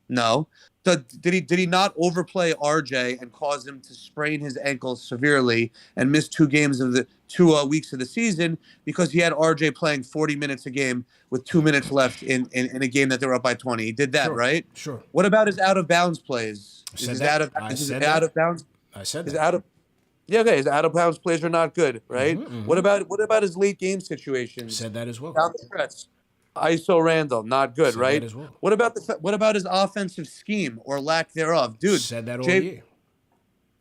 No. Did he not overplay RJ and cause him to sprain his ankle severely and miss 2 games of the 2 weeks of the season because he had RJ playing 40 minutes a game with 2 minutes left in a game that they were up by 20? He did that, right? Sure. What about his out of bounds plays? I said His that. out of bounds plays are not good, right? What about his late game situations? Said that as well. Down the stretch. ISO Randall, not good, said right? That as well. What about his offensive scheme or lack thereof? Dude, said that all year.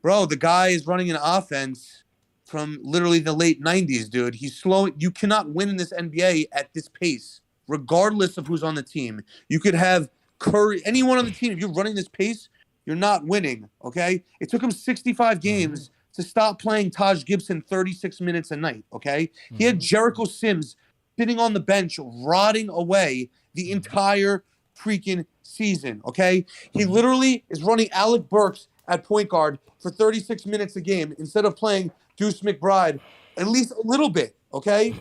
Bro, the guy is running an offense from literally the late 90s, dude. He's slow. You cannot win in this NBA at this pace, regardless of who's on the team. You could have Curry, anyone on the team. If you're running this pace, you're not winning, okay? It took him 65 games to stop playing Taj Gibson 36 minutes a night, okay? He had Jericho Sims sitting on the bench, rotting away the entire freaking season, okay? He literally is running Alec Burks at point guard for 36 minutes a game instead of playing Deuce McBride at least a little bit, okay?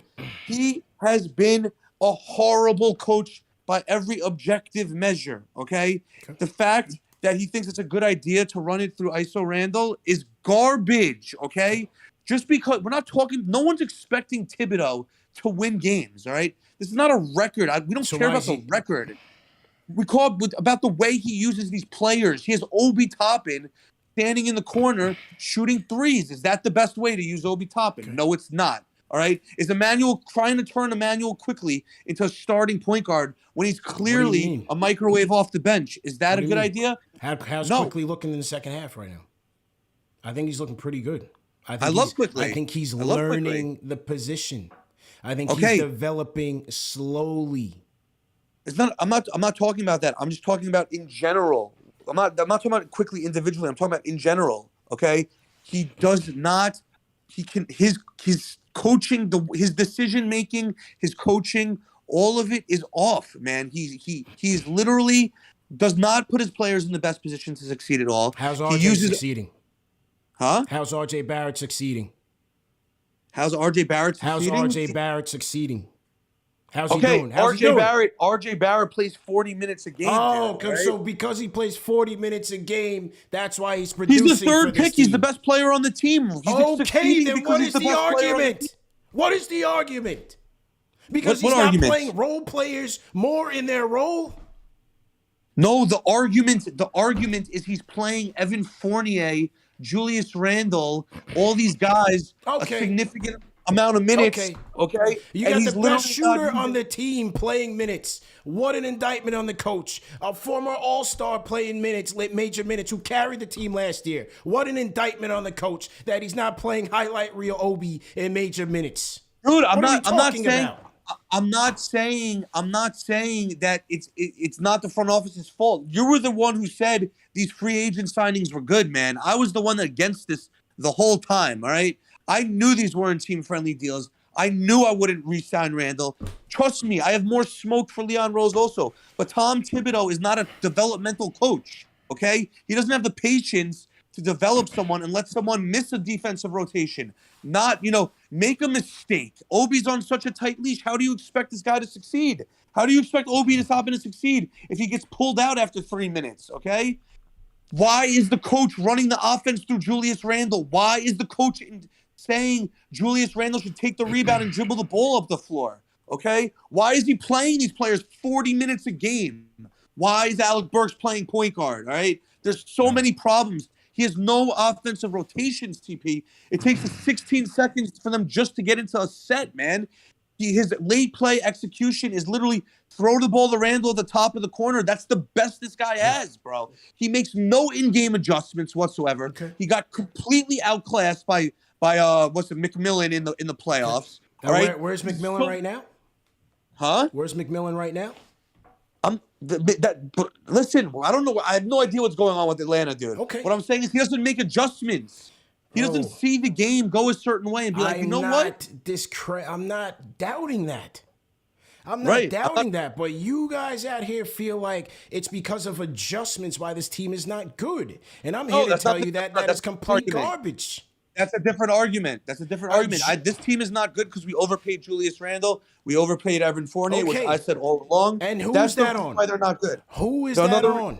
He has been a horrible coach by every objective measure, okay? The fact that he thinks it's a good idea to run it through ISO Randall is garbage, okay? Just because we're not talking, no one's expecting Thibodeau to win games, all right? This is not a record. We don't care about the record. We call about the way he uses these players. He has Obi Toppin standing in the corner shooting threes. Is that the best way to use Obi Toppin? No, it's not. All right? Is Emmanuel trying to turn Emmanuel quickly into a starting point guard when he's clearly a microwave off the bench? Is that a good idea? How's Quickly looking in the second half right now? I think he's looking pretty good. I love Quickly. I think he's learning the position. I think he's developing slowly. It's not. I'm not talking about that. I'm just talking about in general. I'm not talking about Quickly individually. I'm talking about in general. Okay. He does not. He can. His coaching, his decision making, his coaching, all of it is off, man. He's literally does not put his players in the best position to succeed at all. How's RJ succeeding? Huh? How's RJ Barrett succeeding? How's RJ Barrett succeeding? How's RJ Barrett succeeding? How's he doing? RJ Barrett plays 40 minutes a game. Oh, right? So because he plays 40 minutes a game, that's why he's producing. He's the third pick. He's the best player on the team. Okay, then what is the argument? What is the argument? Because he's not playing role players more in their role? No, the argument is he's playing Evan Fournier, Julius Randle, all these guys a significant amount of minutes. Okay. You got the best shooter on the team playing minutes. What an indictment on the coach. A former all-star playing minutes, major minutes, who carried the team last year. What an indictment on the coach that he's not playing highlight reel Obi in major minutes. Dude, I'm not saying that it's not the front office's fault. You were the one who said these free agent signings were good, man. I was the one against this the whole time, all right? I knew these weren't team-friendly deals. I knew I wouldn't re-sign Randall. Trust me, I have more smoke for Leon Rose also. But Tom Thibodeau is not a developmental coach, okay? He doesn't have the patience to develop someone and let someone miss a defensive rotation. Not, make a mistake. Obi's on such a tight leash. How do you expect this guy to succeed? How do you expect Obi to stop and to succeed if he gets pulled out after 3 minutes, okay? Why is the coach running the offense through Julius Randle? Why is the coach saying Julius Randle should take the rebound and dribble the ball up the floor, okay? Why is he playing these players 40 minutes a game? Why is Alec Burks playing point guard, all right? There's so many problems. He has no offensive rotations, TP. It takes 16 seconds for them just to get into a set, man. His late play execution is literally throw the ball to Randle at the top of the corner. That's the best this guy has, bro. He makes no in-game adjustments whatsoever. Okay. He got completely outclassed by McMillan in the playoffs. All right, where's McMillan right now? Huh? Where's McMillan right now? Listen, I don't know. I have no idea what's going on with Atlanta, dude. Okay. What I'm saying is he doesn't make adjustments. He doesn't see the game go a certain way and be like, what? I'm not doubting that. I'm not doubting that, but you guys out here feel like it's because of adjustments why this team is not good. And I'm here to tell you that is complete garbage. That's a different argument. This team is not good because we overpaid Julius Randle. We overpaid Evan Fournier, which I said all along. And who's that on? Why they're not good. Who is that on?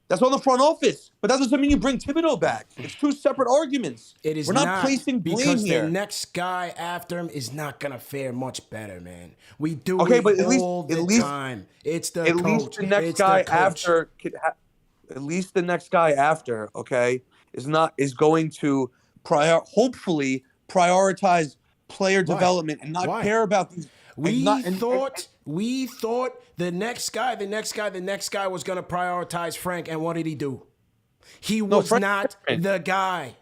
That's on the front office. But that doesn't mean you bring Thibodeau back. It's two separate arguments. It is. We're not placing blame because here. The next guy after him is not gonna fare much better, man. We do it all the time. It's the coach. At least the next guy after. At least the next guy after, is going to hopefully prioritize player development and not care about these. We thought the next guy was going to prioritize Frank, and what did he do? He was not the guy.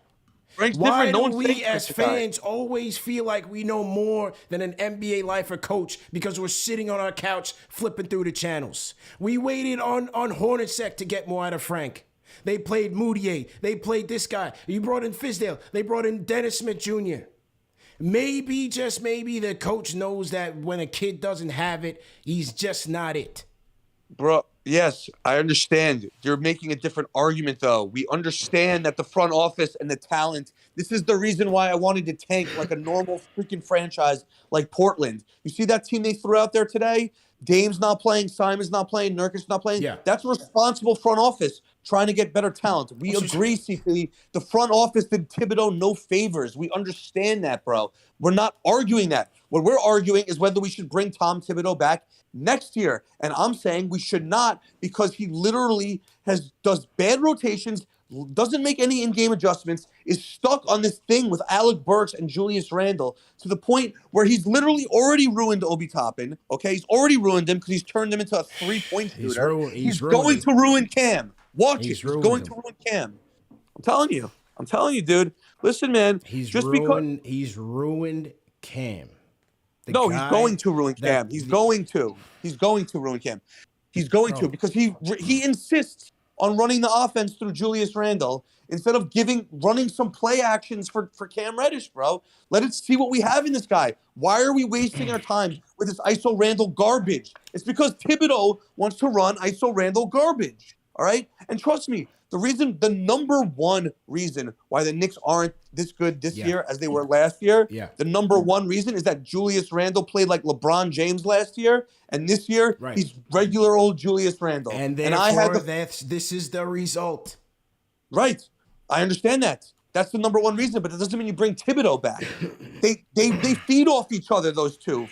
Frank's Why different. do we as fans always feel like we know more than an NBA lifer coach because we're sitting on our couch flipping through the channels? We waited on Hornacek to get more out of Frank. They played Moutier. They played this guy. You brought in Fizdale. They brought in Dennis Smith Jr. Maybe, just maybe, the coach knows that when a kid doesn't have it, he's just not it. Bro, yes, I understand. You're making a different argument, though. We understand that the front office and the talent, this is the reason why I wanted to tank like a normal freaking franchise like Portland. You see that team they threw out there today? Dame's not playing, Simon's not playing, Nurkic's not playing. Yeah. That's a responsible front office trying to get better talent. We agree, CP. The front office did Thibodeau no favors. We understand that, bro. We're not arguing that. What we're arguing is whether we should bring Tom Thibodeau back next year. And I'm saying we should not because he literally does bad rotations, doesn't make any in-game adjustments, is stuck on this thing with Alec Burks and Julius Randle to the point where he's literally already ruined Obi Toppin. Okay, he's already ruined him because he's turned him into a three-point shooter. He's going to ruin Cam. Watch it. He's going to ruin Cam. I'm telling you, dude. Listen, man. He's ruined Cam. He's going to ruin Cam. He's going to ruin Cam. He's going to because he insists on running the offense through Julius Randle instead of running some play actions for Cam Reddish, bro. Let us see what we have in this guy. Why are we wasting our time with this ISO Randle garbage? It's because Thibodeau wants to run ISO Randle garbage, all right? And trust me, the number one reason why the Knicks aren't this good this year as they were last year, the number one reason is that Julius Randle played like LeBron James last year, and this year he's regular old Julius Randle. And therefore, this is the result. Right. I understand that. That's the number one reason, but that doesn't mean you bring Thibodeau back. They feed off each other, those two,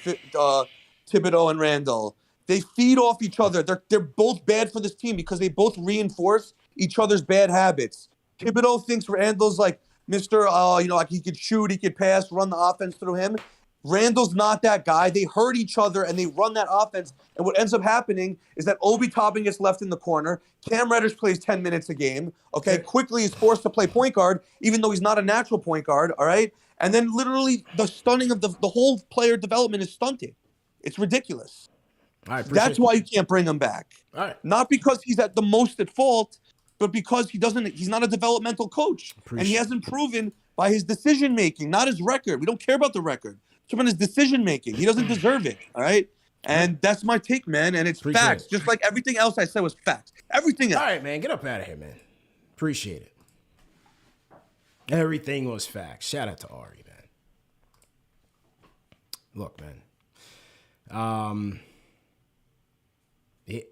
Thibodeau and Randle. They feed off each other. They're both bad for this team because they both reinforce each other's bad habits. Thibodeau thinks Randall's like Mr. Like he could shoot, he could pass, run the offense through him. Randall's not that guy. They hurt each other and they run that offense. And what ends up happening is that Obi Toppin gets left in the corner. Cam Reddish plays 10 minutes a game. Okay, quickly is forced to play point guard, even though he's not a natural point guard. All right, and then literally the stunning of the whole player development is stunted. It's ridiculous. That's why you can't bring him back. All right. Not because he's at the most at fault, but because he's not a developmental coach, and he hasn't proven by his decision making, not his record. We don't care about the record. It's about his decision making. He doesn't deserve it. All right. And that's my take, man. And it's facts. Just like everything else I said was facts. Everything else. All right, man. Get up out of here, man. Appreciate it. Everything was facts. Shout out to Ari, man. Look, man.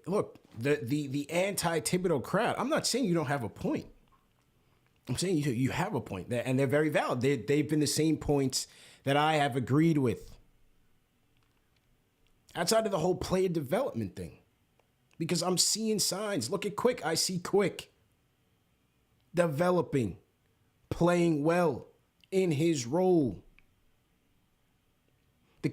Look, the anti-Thibodeau crowd, I'm not saying you don't have a point. I'm saying you have a point, and they're very valid. They've been the same points that I have agreed with. Outside of the whole player development thing. Because I'm seeing signs. Look at Quick. I see Quick developing, playing well in his role.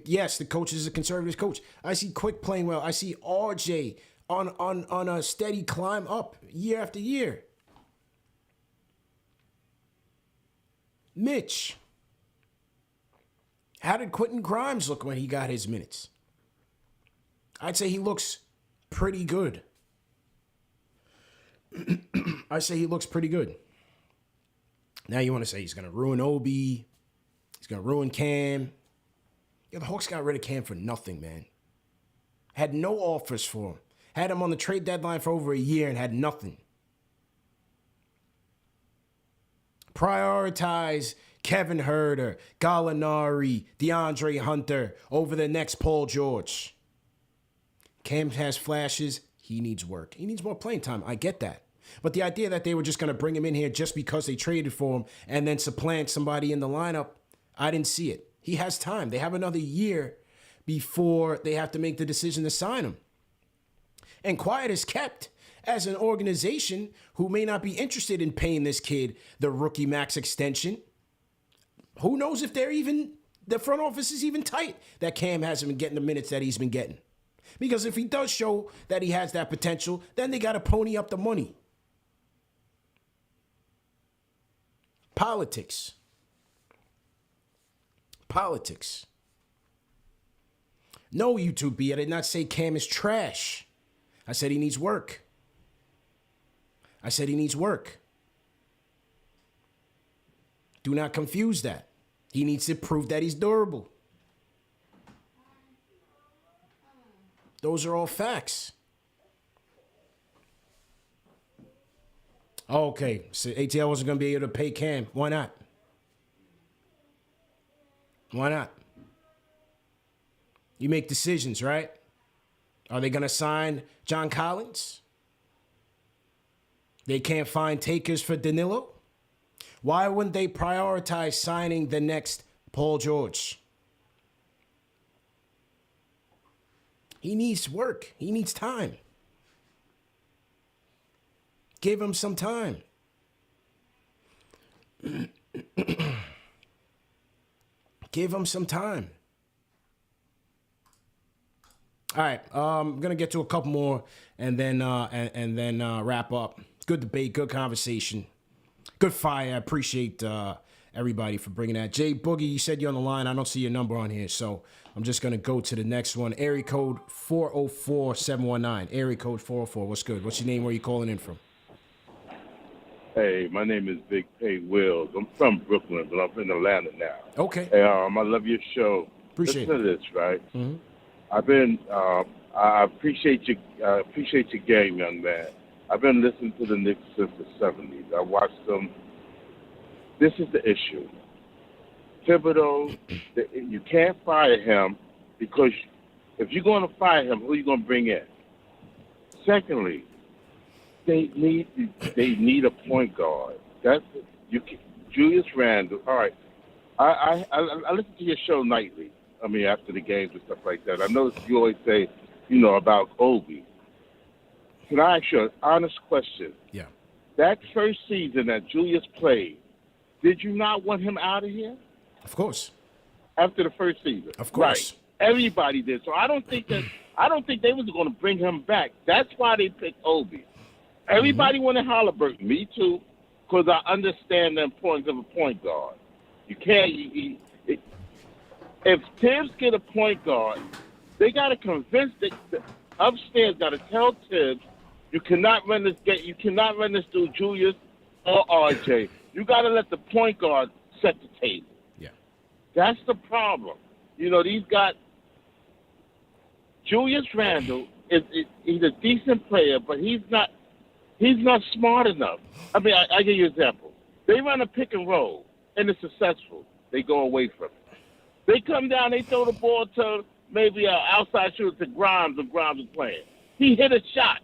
Yes, the coach is a conservative coach. I see Quick playing well. I see RJ on a steady climb up year after year. Mitch. How did Quentin Grimes look when he got his minutes? I'd say he looks pretty good. I say he looks pretty good. Now you want to say he's going to ruin Obi. He's going to ruin Cam. Yeah, the Hawks got rid of Cam for nothing, man. Had no offers for him. Had him on the trade deadline for over a year and had nothing. Prioritize Kevin Huerter, Gallinari, DeAndre Hunter over the next Paul George. Cam has flashes. He needs work. He needs more playing time. I get that. But the idea that they were just going to bring him in here just because they traded for him and then supplant somebody in the lineup, I didn't see it. He has time. They have another year before they have to make the decision to sign him. And quiet is kept as an organization who may not be interested in paying this kid the rookie max extension. Who knows if the front office is even tight that Cam hasn't been getting the minutes that he's been getting. Because if he does show that he has that potential, then they got to pony up the money. Politics. No, YouTube B, I did not say Cam is trash. I said he needs work. Do not confuse that. He needs to prove that he's durable. Those are all facts. Okay, so ATL wasn't going to be able to pay Cam. Why not? You make decisions, right? Are they going to sign John Collins? They can't find takers for Danilo? Why wouldn't they prioritize signing the next Paul George? He needs work. He needs time. Give him some time. Give him some time. All right, I'm gonna get to a couple more and then wrap up. Good debate, good conversation, good fire. I appreciate everybody for bringing that. Jay Boogie, you said you're on the line. I don't see your number on here, so I'm just gonna go to the next one. Area code 404-719. Area code 404. What's good? What's your name? Where you calling in from? Hey, my name is Big Pay Wills. I'm from Brooklyn, but I'm in Atlanta now. Okay. Hey, I love your show. Appreciate Listen to this, right? Mm-hmm. I've been, I appreciate your game, young man. I've been listening to the Knicks since the 70s. I watched them. This is the issue. Thibodeau, you can't fire him because if you're going to fire him, who are you going to bring in? Secondly, they need a point guard. Julius Randle. All right, I listen to your show nightly. I mean, after the games and stuff like that. I know you always say about Obi. Can I ask you an honest question? Yeah. That first season that Julius played, did you not want him out of here? Of course. After the first season. Of course. Right. Everybody did. So I don't think they was going to bring him back. That's why they picked Obi. Everybody wanted Halliburton. Me too, because I understand the importance of a point guard. You can't. If Thibs get a point guard, they got to convince the upstairs. Got to tell Thibs, you cannot run this game. You cannot run this through Julius or RJ. You got to let the point guard set the table. Yeah, that's the problem. These guys. Julius Randle he's a decent player, but he's not smart enough. I mean, I give you an example. They run a pick and roll, and it's successful. They go away from it. They come down, they throw the ball to maybe an outside shooter to Grimes, and Grimes is playing. He hit a shot.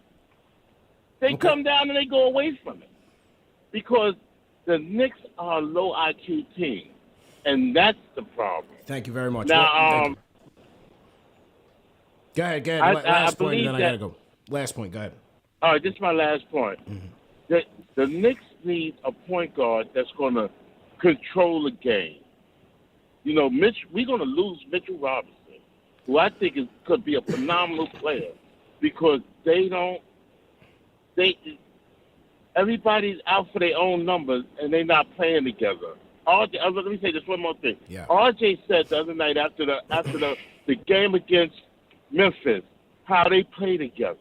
They come down and they go away from it. Because the Knicks are a low IQ team, and that's the problem. Thank you very much. Now, go ahead. Last point, and then I got to go. Last point, go ahead. All right, this is my last point. The Knicks need a point guard that's going to control the game. We're going to lose Mitchell Robinson, who I think could be a phenomenal player, because everybody's out for their own numbers, and they're not playing together. Let me say this one more thing. Yeah. RJ said the other night after the game against Memphis how they play together.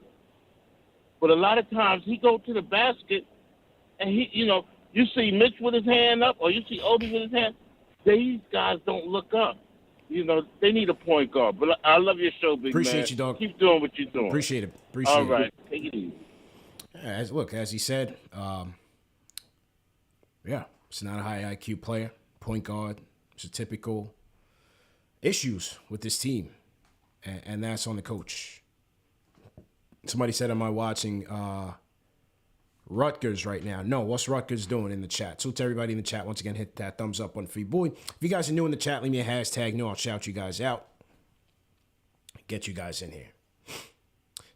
But a lot of times he go to the basket, and you see Mitch with his hand up, or you see Obi with his hand. These guys don't look up. They need a point guard. But I love your show, big man. Appreciate you, dog. Keep doing what you're doing. Appreciate it. All right. Take it easy. As he said, it's not a high IQ player, point guard. It's a typical issues with this team, and that's on the coach. Somebody said, am I watching Rutgers right now? No, what's Rutgers doing in the chat? So to everybody in the chat, once again, hit that thumbs up button for you, boy. If you guys are new in the chat, leave me a hashtag new. I'll shout you guys out. Get you guys in here.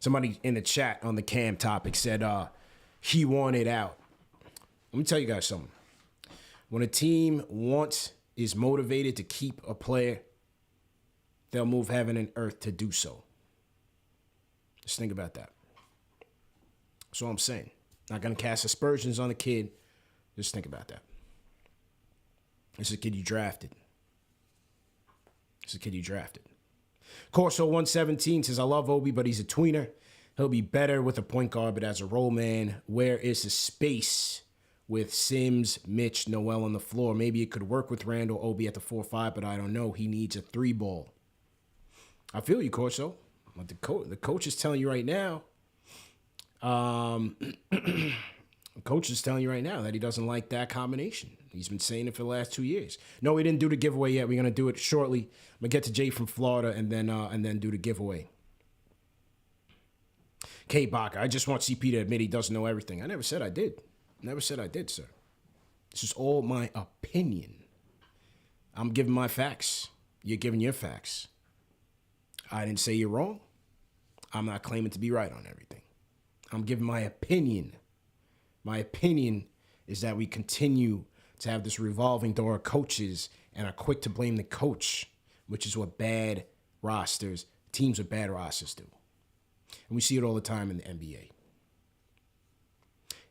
Somebody in the chat on the Cam topic said he wanted out. Let me tell you guys something. When a team is motivated to keep a player, they'll move heaven and earth to do so. Just think about that. That's all I'm saying. Not going to cast aspersions on the kid. Just think about that. This is a kid you drafted. Corso 117 says, I love Obi, but he's a tweener. He'll be better with a point guard, but as a role man, where is the space with Sims, Mitch, Noel on the floor? Maybe it could work with Randall, Obi at the 4-5, but I don't know. He needs a 3-ball. I feel you, Corso. What the coach is telling you right now, the coach is telling you right now that he doesn't like that combination. He's been saying it for the last 2 years. No, we didn't do the giveaway yet. We're gonna do it shortly. I'm gonna get to Jay from Florida and then do the giveaway. K Baca, I just want CP to admit he doesn't know everything. I never said I did. Sir. This is all my opinion. I'm giving my facts. You're giving your facts. I didn't say you're wrong. I'm not claiming to be right on everything. I'm giving my opinion. My opinion is that we continue to have this revolving door of coaches and are quick to blame the coach, which is what teams with bad rosters do. And we see it all the time in the NBA.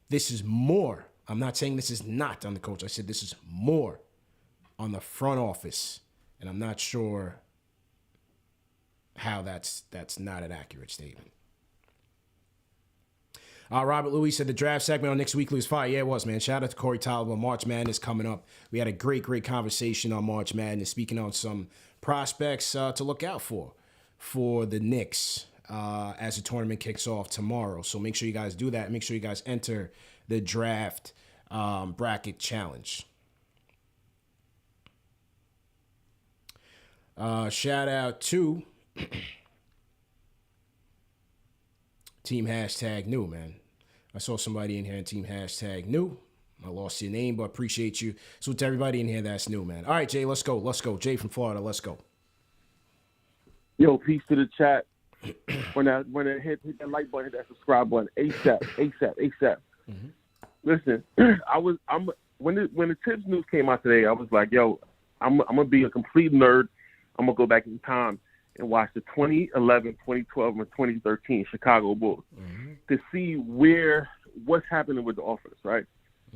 This is more. I'm not saying this is not on the coach. I said this is more on the front office. And I'm not sure how that's not an accurate statement. Robert Louis said the draft segment on Knicks Weekly was fire. Yeah, it was, man. Shout out to Corey Tyler. March Madness coming up. We had a great conversation on March Madness, speaking on some prospects to look out for the Knicks as the tournament kicks off tomorrow. So make sure you guys do that. Make sure you guys enter the draft bracket challenge. Shout out to Team #new, man. I saw somebody in here in Team #new. I lost your name, but appreciate you. So to everybody in here that's new, man. All right, Jay, let's go. Jay from Florida, let's go. Yo, peace to the chat. when it hit that like button, hit that subscribe button, ASAP. Mm-hmm. Listen, when the Thibs news came out today, I was like, yo, I'm gonna be a complete nerd. I'm gonna go back in time and watch the 2011, 2012, and 2013 Chicago Bulls to see what's happening with the offense. Right,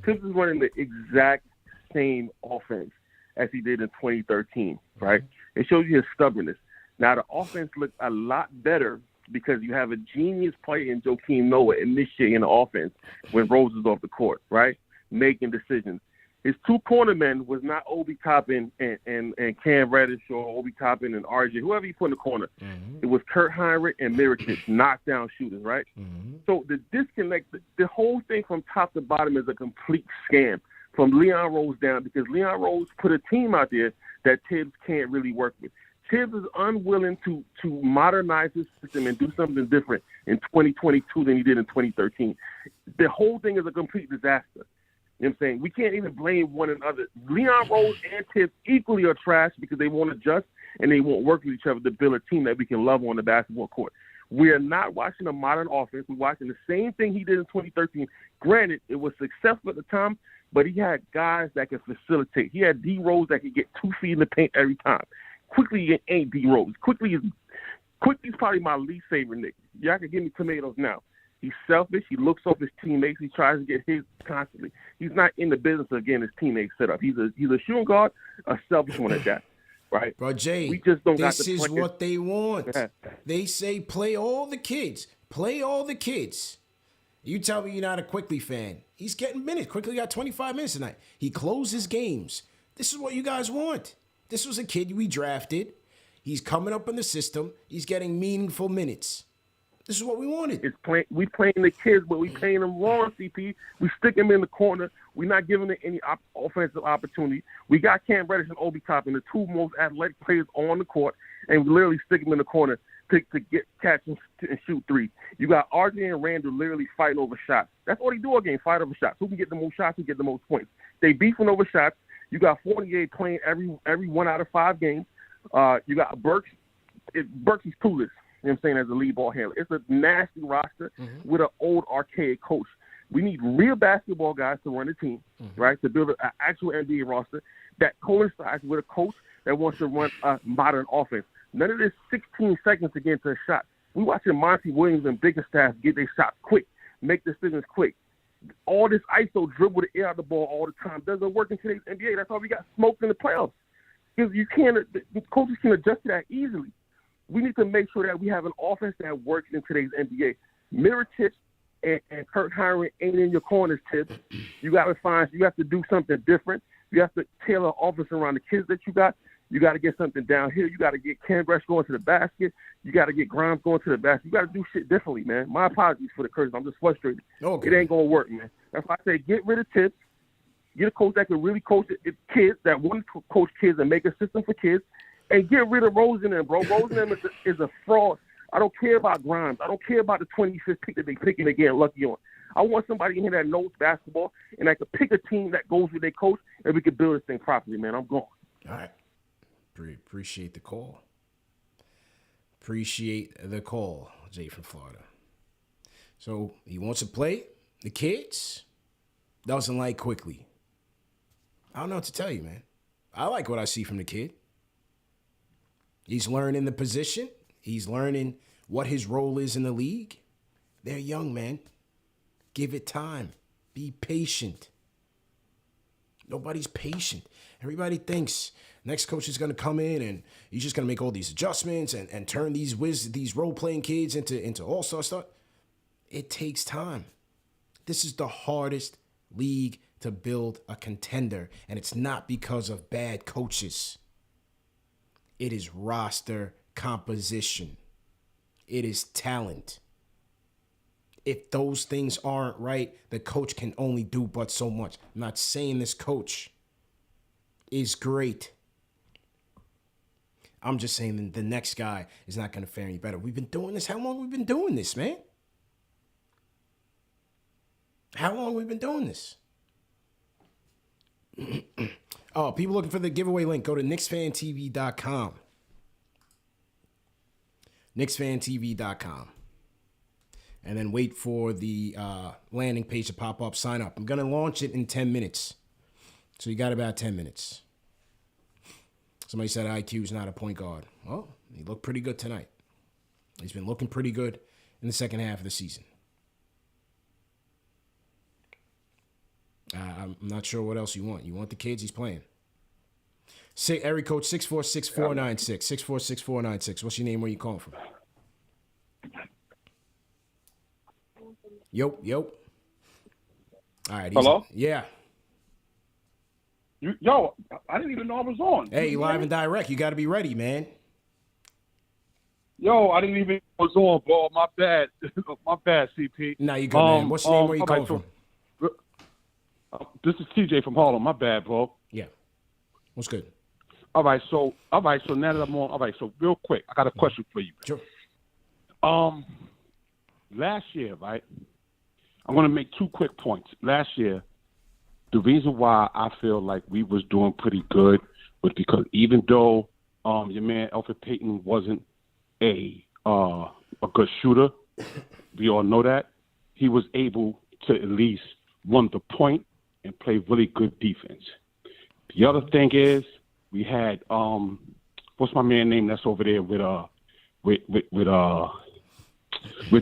Thibs is running the exact same offense as he did in 2013. Right, it shows you his stubbornness. Now the offense looks a lot better because you have a genius player in Joakim Noah initiating the offense when Rose is off the court, right? Making decisions. His two cornermen was not Obi Toppin and Cam Reddish or Obi Toppin and RJ, whoever you put in the corner. It was Kurt Heinrich and Mirotic, knockdown shooters, right? So the disconnect, the whole thing from top to bottom is a complete scam from Leon Rose down, because Leon Rose put a team out there that Thibs can't really work with. Thibs is unwilling to modernize his system and do something different in 2022 than he did in 2013. The whole thing is a complete disaster. You know what I'm saying? We can't even blame one another. Leon Rose and Thibs equally are trash because they won't adjust and they won't work with each other to build a team that we can love on the basketball court. We are not watching a modern offense. We're watching the same thing he did in 2013. Granted, it was successful at the time, but he had guys that could facilitate. He had D Rose that could get 2 feet in the paint every time. Quickly ain't D Rose. Quickly's probably my least favorite nigga. Y'all can give me tomatoes now. He's selfish. He looks off his teammates. He tries to get his constantly. He's not in the business of getting his teammates set up. He's a shooting guard, a selfish one at that. Right? Bro, Jay, we just don't this got the is players. what they want. Yeah. They say play all the kids. Play all the kids. You tell me you're not a Quickly fan. He's getting minutes. Quickly got 25 minutes tonight. He closes games. This is what you guys want. This was a kid we drafted. He's coming up in the system. He's getting meaningful minutes. This is what we wanted. We playing the kids, but we playing them wrong, CP. We stick them in the corner. We're not giving them any offensive opportunity. We got Cam Reddish and Obi Toppin, the two most athletic players on the court, and we literally stick them in the corner to get catch and shoot three. You got RJ and Randall literally fighting over shots. That's all they do all game, fight over shots. Who can get the most shots, who get the most points. They beefing over shots. You got 48 playing every 1 out of 5 games. You got Burks. Burks is clueless. You know what I'm saying, as a lead ball handler. It's a nasty roster with an old, archaic coach. We need real basketball guys to run the team, right, to build an actual NBA roster that coincides with a coach that wants to run a modern offense. None of this 16 seconds to get into a shot. We watching Monty Williams and Bickerstaff get their shots quick, make decisions quick. All this ISO dribble the air out of the ball all the time doesn't work in today's NBA. That's why we got smoked in the playoffs. Because the coaches can adjust to that easily. We need to make sure that we have an offense that works in today's NBA. Mirotic and Kurt Heinrich ain't in your corners, Thibs. You have to do something different. You have to tailor offense around the kids that you got. You got to get something down here. You got to get Cam Reddish going to the basket. You got to get Grimes going to the basket. You got to do shit differently, man. My apologies for the curse. I'm just frustrated. Okay. It ain't going to work, man. That's why I say get rid of Thibs. Get a coach that can really coach kids, that want to coach kids and make a system for kids, and get rid of Rosen, bro. Rosen is a fraud. I don't care about Grimes. I don't care about the 25th pick that they pick and they get lucky on. I want somebody in here that knows basketball and that can pick a team that goes with their coach, and we can build this thing properly, man. I'm gone. All right. Appreciate the call. Appreciate the call, Jay from Florida. So he wants to play the kids. Doesn't like Quickly. I don't know what to tell you, man. I like what I see from the kid. He's learning the position. He's learning what his role is in the league. They're young, man. Give it time. Be patient. Nobody's patient. Everybody thinks next coach is going to come in and he's just going to make all these adjustments and turn these role-playing kids into all-star stuff. It takes time. This is the hardest league to build a contender, and it's not because of bad coaches. It is roster composition. It is talent. If those things aren't right, the coach can only do but so much. I'm not saying this coach is great. I'm just saying the next guy is not going to fare any better. We've been doing this. How long have we been doing this, man? How long have we been doing this? Oh, people looking for the giveaway link, go to KnicksFanTV.com. KnicksFanTV.com. And then wait for the landing page to pop up. Sign up. I'm going to launch it in 10 minutes. So you got about 10 minutes. Somebody said IQ's not a point guard. Well, he looked pretty good tonight. He's been looking pretty good in the second half of the season. I'm not sure what else you want. You want the kids? He's playing. Area code 646-496. 646-496. What's your name? Where you calling from? Yo. All right. Hello? Yeah. Yo, I didn't even know I was on. Hey, live and direct. You got to be ready, man. Yo, I didn't even know I was on, bro. My bad. My bad, CP. Nah, you good, man. What's your name? Where you calling from? This is TJ from Harlem. My bad, bro. Yeah. What's good? All right, so now that I'm on, all right, so real quick, I got a question for you. Sure. Last year, right? I'm gonna make 2 quick points. Last year, the reason why I feel like we was doing pretty good was because even though your man Elfrid Payton wasn't a good shooter, we all know that, he was able to at least run the point and play really good defense. The other thing is we had what's my man name that's over there with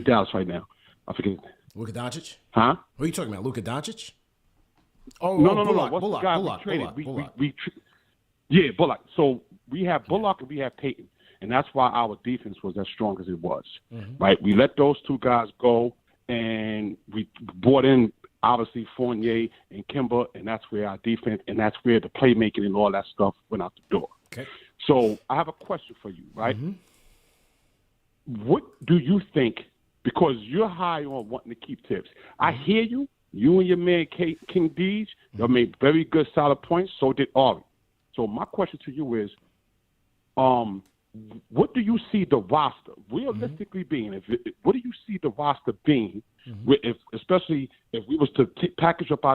Dallas right now? I forget. Luka Doncic? Huh? Who are you talking about? Luka Doncic? Oh, no. Bullock. What's the guy Bullock. we traded? Yeah, Bullock. So we have Bullock and we have Payton, and that's why our defense was as strong as it was. Mm-hmm. Right? We let those 2 guys go, and we brought in obviously Fournier and Kimber, and that's where our defense and that's where the playmaking and all that stuff went out the door. Okay. So I have a question for you, right? Mm-hmm. What do you think? Because you're high on wanting to keep Thibs. I hear you. You and your man King Deej, y'all made very good solid points. So did Ari. So my question to you is, what do you see the roster realistically being? What do you see the roster being? Especially if we was to package up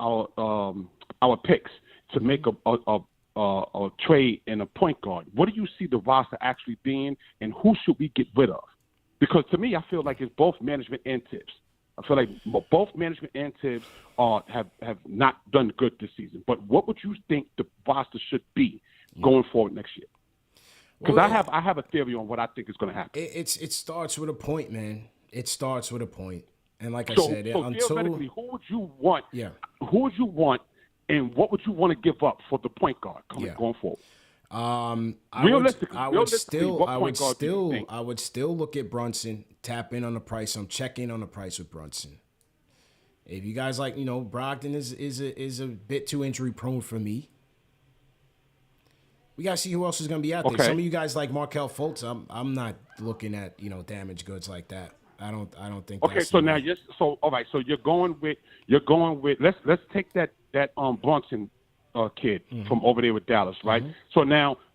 our picks to make a trade and a point guard. What do you see the roster actually being, and who should we get rid of? Because to me, I feel like it's both management and Thibs. I feel like both management and Thibs have not done good this season. But what would you think the roster should be going forward next year? Because I have a theory on what I think is going to happen. It starts with a point, man. It starts with a point. And like I said, theoretically, who would you want? Yeah. Who would you want, and what would you want to give up for the point guard going forward? I would still look at Brunson, tap in on the price. I'm checking on the price with Brunson. If you guys like, Brogdon is a bit too injury prone for me. We gotta see who else is gonna be out there. Some of you guys like Markelle Fultz. I'm not looking at damaged goods like that. I don't think. Okay, so now all right. So you're going with let's take that Brunson kid from over there with Dallas, right? Mm-hmm.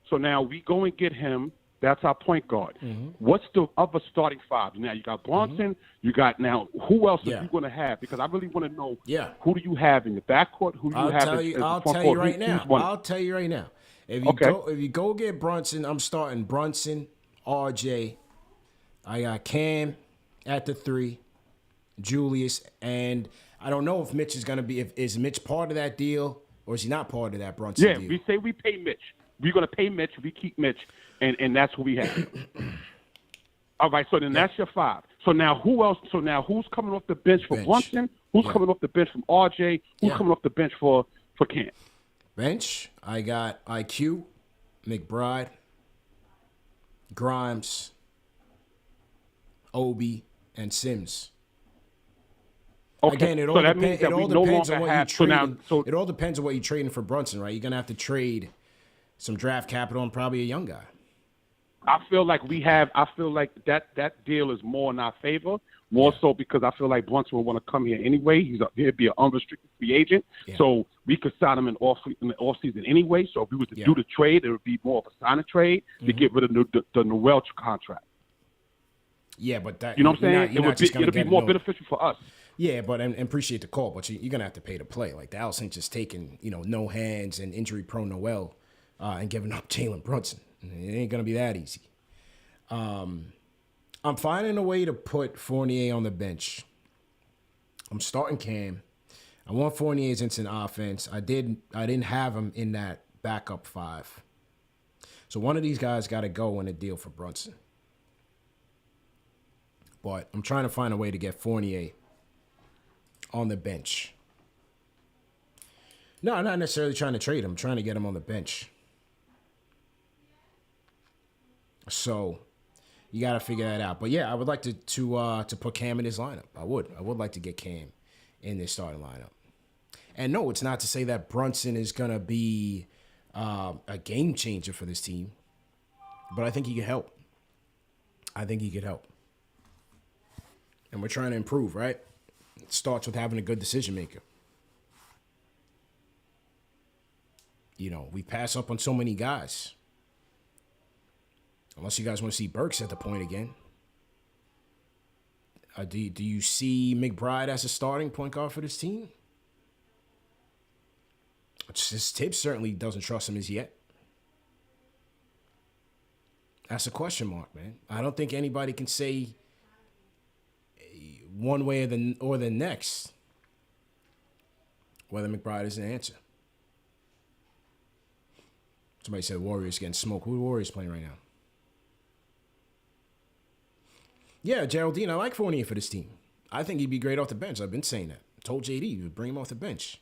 So now we go and get him. That's our point guard. Mm-hmm. What's the other starting 5? Now you got Brunson. You got now who else are you going to have? Because I really want to know. Yeah. Who do you have in the backcourt? Who do you have? I'll tell you right now. I'll tell you right now. If you go get Brunson, I'm starting Brunson, RJ. I got Cam at the 3, Julius, and I don't know if Mitch is gonna be. Is Mitch part of that deal, or is he not part of that Brunson deal? Yeah, we say we pay Mitch. We're gonna pay Mitch. We keep Mitch, and that's what we have. All right, so then that's your 5. So now who else? So now who's coming off the bench for Brunson? Who's coming off the bench from RJ? Who's coming off the bench for Cam? Bench, I got IQ, McBride, Grimes, Obi, and Sims. Okay. Again, it all depends on what you trading. It all depends on what you're trading for Brunson, right? You're gonna have to trade some draft capital and probably a young guy. I feel like that deal is more in our favor, more so because I feel like Brunson will want to come here anyway. He'll be an unrestricted free agent, so we could sign him in the off season anyway. So if we was to do the trade, it would be more of a sign and trade to get rid of the Noel contract. Yeah, but that what I'm saying? It'll be more beneficial for us. Yeah, but and appreciate the call, but you're gonna have to pay to play. Like Dallas ain't just taking no hands and injury prone Noel and giving up Jalen Brunson. It ain't gonna be that easy. I'm finding a way to put Fournier on the bench. I'm starting Cam. I want Fournier's instant offense. I didn't have him in that backup 5. So one of these guys got to go in a deal for Brunson. But I'm trying to find a way to get Fournier on the bench. No, I'm not necessarily trying to trade him. I'm trying to get him on the bench. So you got to figure that out. But yeah, I would like to put Cam in his lineup. I would like to get Cam in this starting lineup. And no, it's not to say that Brunson is going to be a game changer for this team. But I think he could help. And we're trying to improve, right? It starts with having a good decision maker. You know, we pass up on so many guys. Unless you guys want to see Burks at the point again. Do you see McBride as a starting point guard for this team? Thibs certainly doesn't trust him as yet. That's a question mark, man. I don't think anybody can say one way or the next whether McBride is an answer. Somebody said Warriors getting smoked. Who are the Warriors playing right now? Yeah, Geraldine, I like Fournier for this team. I think he'd be great off the bench. I've been saying that. Told JD to bring him off the bench.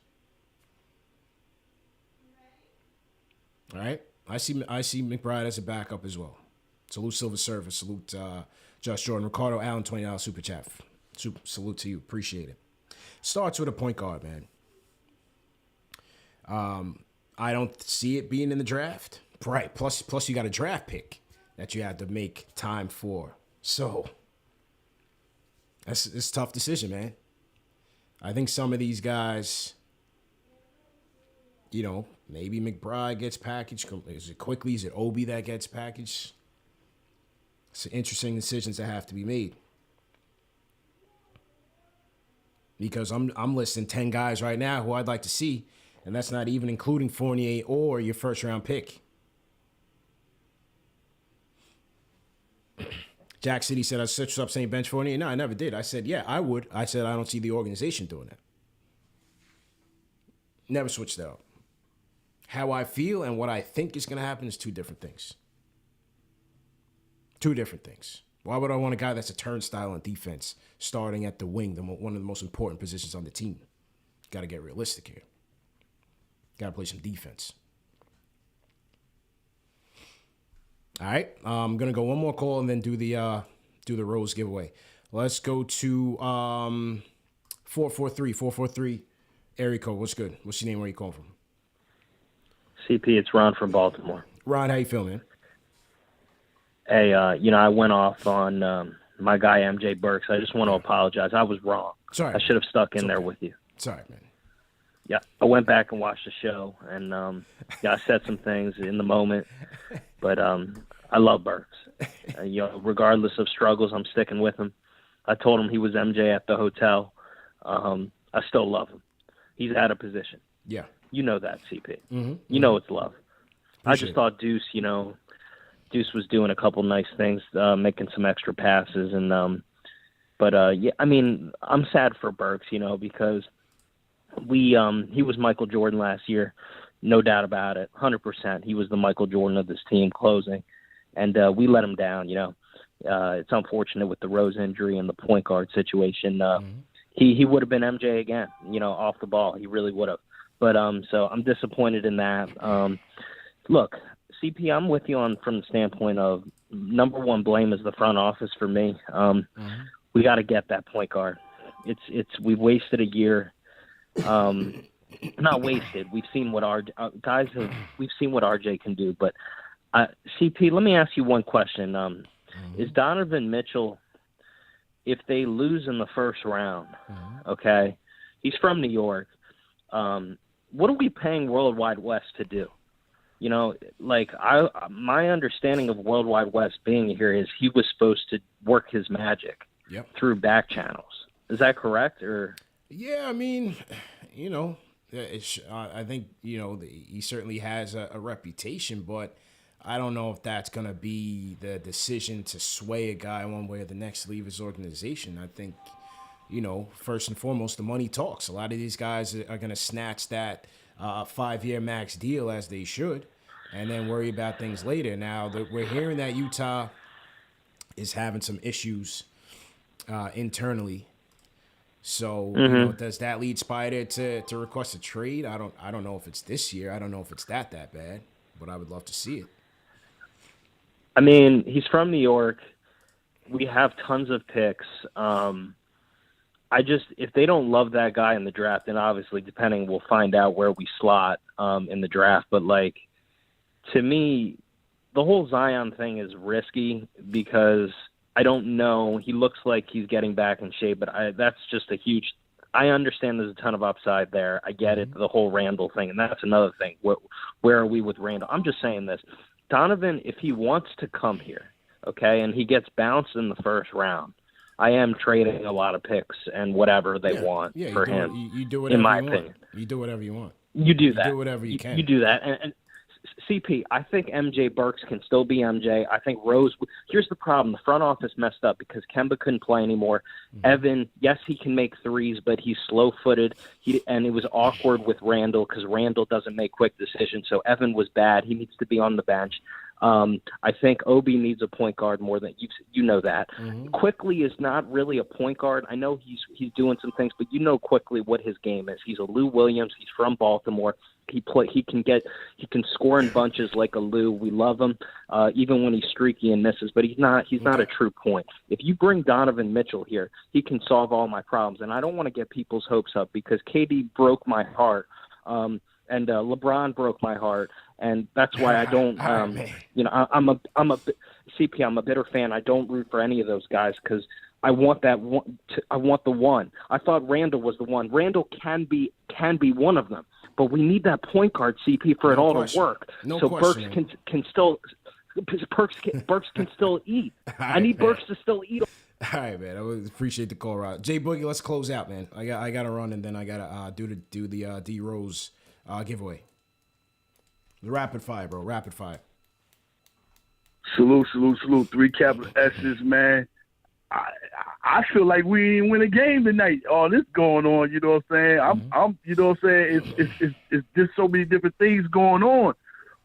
All right? I see McBride as a backup as well. Salute Silver Surfer. Salute Josh Jordan. Ricardo Allen, $20 super chat. Salute to you. Appreciate it. Starts with a point guard, man. I don't see it being in the draft. Right. Plus you got a draft pick that you have to make time for. So it's a tough decision, man. I think some of these guys, you know, maybe McBride gets packaged. Is it Quickly? Is it Obi that gets packaged? It's interesting decisions that have to be made. Because I'm listing 10 guys right now who I'd like to see, and that's not even including Fournier or your first-round pick. Jack City said, I switched up saying bench Fournier. No, I never did. I said, yeah, I would. I said, I don't see the organization doing that. Never switched that up. How I feel and what I think is going to happen is two different things. Two different things. Why would I want a guy that's a turnstile on defense starting at the wing, one of the most important positions on the team? Got to get realistic here. Got to play some defense. All right, I'm gonna go one more call and then do the Rose giveaway. Let's go to 443 area code. What's good? What's your name? Where you calling from? CP, it's Ron from Baltimore. Ron, how you feeling, man? Hey, I went off on my guy MJ Burks. I just want to apologize. I was wrong. Sorry, I should have stuck in there with you. Sorry, man. Yeah, I went back and watched the show, and I said some things in the moment, but I love Burks. Regardless of struggles, I'm sticking with him. I told him he was MJ at the hotel. I still love him. He's out of position. Yeah. You know that, CP. Mm-hmm. You know it's love. I just thought Deuce was doing a couple nice things, making some extra passes, and I mean, I'm sad for Burks, because he was Michael Jordan last year, no doubt about it, 100%. He was the Michael Jordan of this team closing, and we let him down. It's unfortunate with the Rose injury and the point guard situation. He would have been MJ again, off the ball. He really would have. But so I'm disappointed in that. Look, CP, I'm with you from the standpoint of number one blame is the front office for me. We got to get that point guard. We've wasted a year. Not wasted. We've seen what we've seen what RJ can do. But CP, let me ask you one question. Is Donovan Mitchell, if they lose in the first round, okay, he's from New York. What are we paying World Wide West to do? My understanding of World Wide West being here is he was supposed to work his magic through back channels. Is that correct? Or yeah, I mean, I think he certainly has a reputation, but I don't know if that's going to be the decision to sway a guy one way or the next to leave his organization. I think, first and foremost, the money talks. A lot of these guys are going to snatch that 5-year max deal as they should and then worry about things later. Now, we're hearing that Utah is having some issues internally. So, does that lead Spider to request a trade? I don't know if it's this year. I don't know if it's that bad, but I would love to see it. I mean, he's from New York. We have tons of picks. If they don't love that guy in the draft, then obviously, we'll find out where we slot in the draft. But, to me, the whole Zion thing is risky because I don't know. He looks like he's getting back in shape, but that's just a huge – I understand there's a ton of upside there. I get it, the whole Randall thing, and that's another thing. Where are we with Randall? I'm just saying this. Donovan, if he wants to come here, okay, and he gets bounced in the first round, I am trading a lot of picks and whatever they want for him. You do whatever in my you want. opinion. You do whatever you want. You do that. You do whatever you can. You do that. And CP, I think MJ Burks can still be MJ. I think Rose – here's the problem. The front office messed up because Kemba couldn't play anymore. Evan, yes, he can make threes, but he's slow-footed. And it was awkward with Randall because Randall doesn't make quick decisions. So Evan was bad. He needs to be on the bench. I think Obi needs a point guard more than you know that. Quickly is not really a point guard. I know he's doing some things, but you know quickly what his game is. He's a Lou Williams. He's from Baltimore. He can score in bunches like a Lou. We love him, even when he's streaky and misses. But he's not a true point. If you bring Donovan Mitchell here, he can solve all my problems. And I don't want to get people's hopes up because KD broke my heart, and LeBron broke my heart, and that's why I don't. I'm a bitter fan. I don't root for any of those guys because I want that one. I want the one. I thought Randall was the one. Randall can be one of them. But we need that point guard, CP, for it all to work. So Burks can still Burks can still eat. I need Burks to still eat. All right, man. I would appreciate the call, Rod. Jay Boogie, let's close out, man. I got to run, and then I got to do the D Rose giveaway. The rapid fire, bro. Rapid fire. Salute. 3 capital S's, man. I feel like we ain't win a game tonight. All this going on, you know what I'm saying? I'm you know what I'm saying? It's just so many different things going on.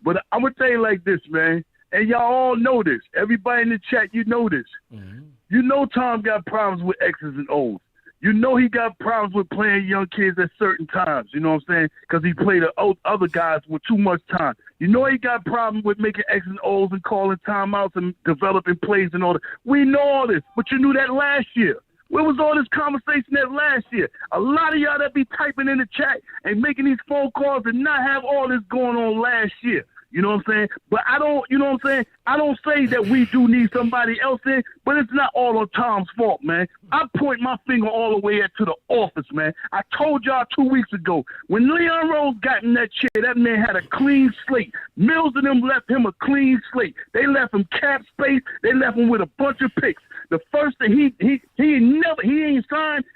But I'm gonna tell you like this, man. And y'all all know this. Everybody in the chat, you know this. You know Tom got problems with X's and O's. You know he got problems with playing young kids at certain times, you know what I'm saying? Because he played other guys with too much time. You know he got problems with making X's and O's and calling timeouts and developing plays and all that. We know all this, but you knew that last year. Where was all this conversation that last year? A lot of y'all that be typing in the chat and making these phone calls and not have all this going on last year. You know what I'm saying? But I don't, you know what I'm saying? I don't say that we do need somebody else in, but it's not all on Tom's fault, man. I point my finger all the way to the office, man. I told y'all 2 weeks ago, when Leon Rose got in that chair, that man had a clean slate. Mills and them left him a clean slate. They left him cap space. They left him with a bunch of picks. The first thing he ain't signed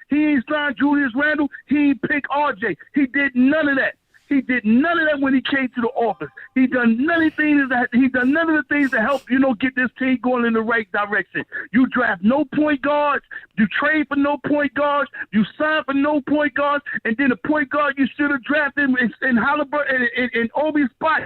Julius Randle. He ain't picked RJ. He did none of that. He did none of that when he came to the office. He done none of the things to help, get this team going in the right direction. You draft no point guards. You trade for no point guards. You sign for no point guards. And then the point guard you should have drafted in Halliburton in Obi's spot.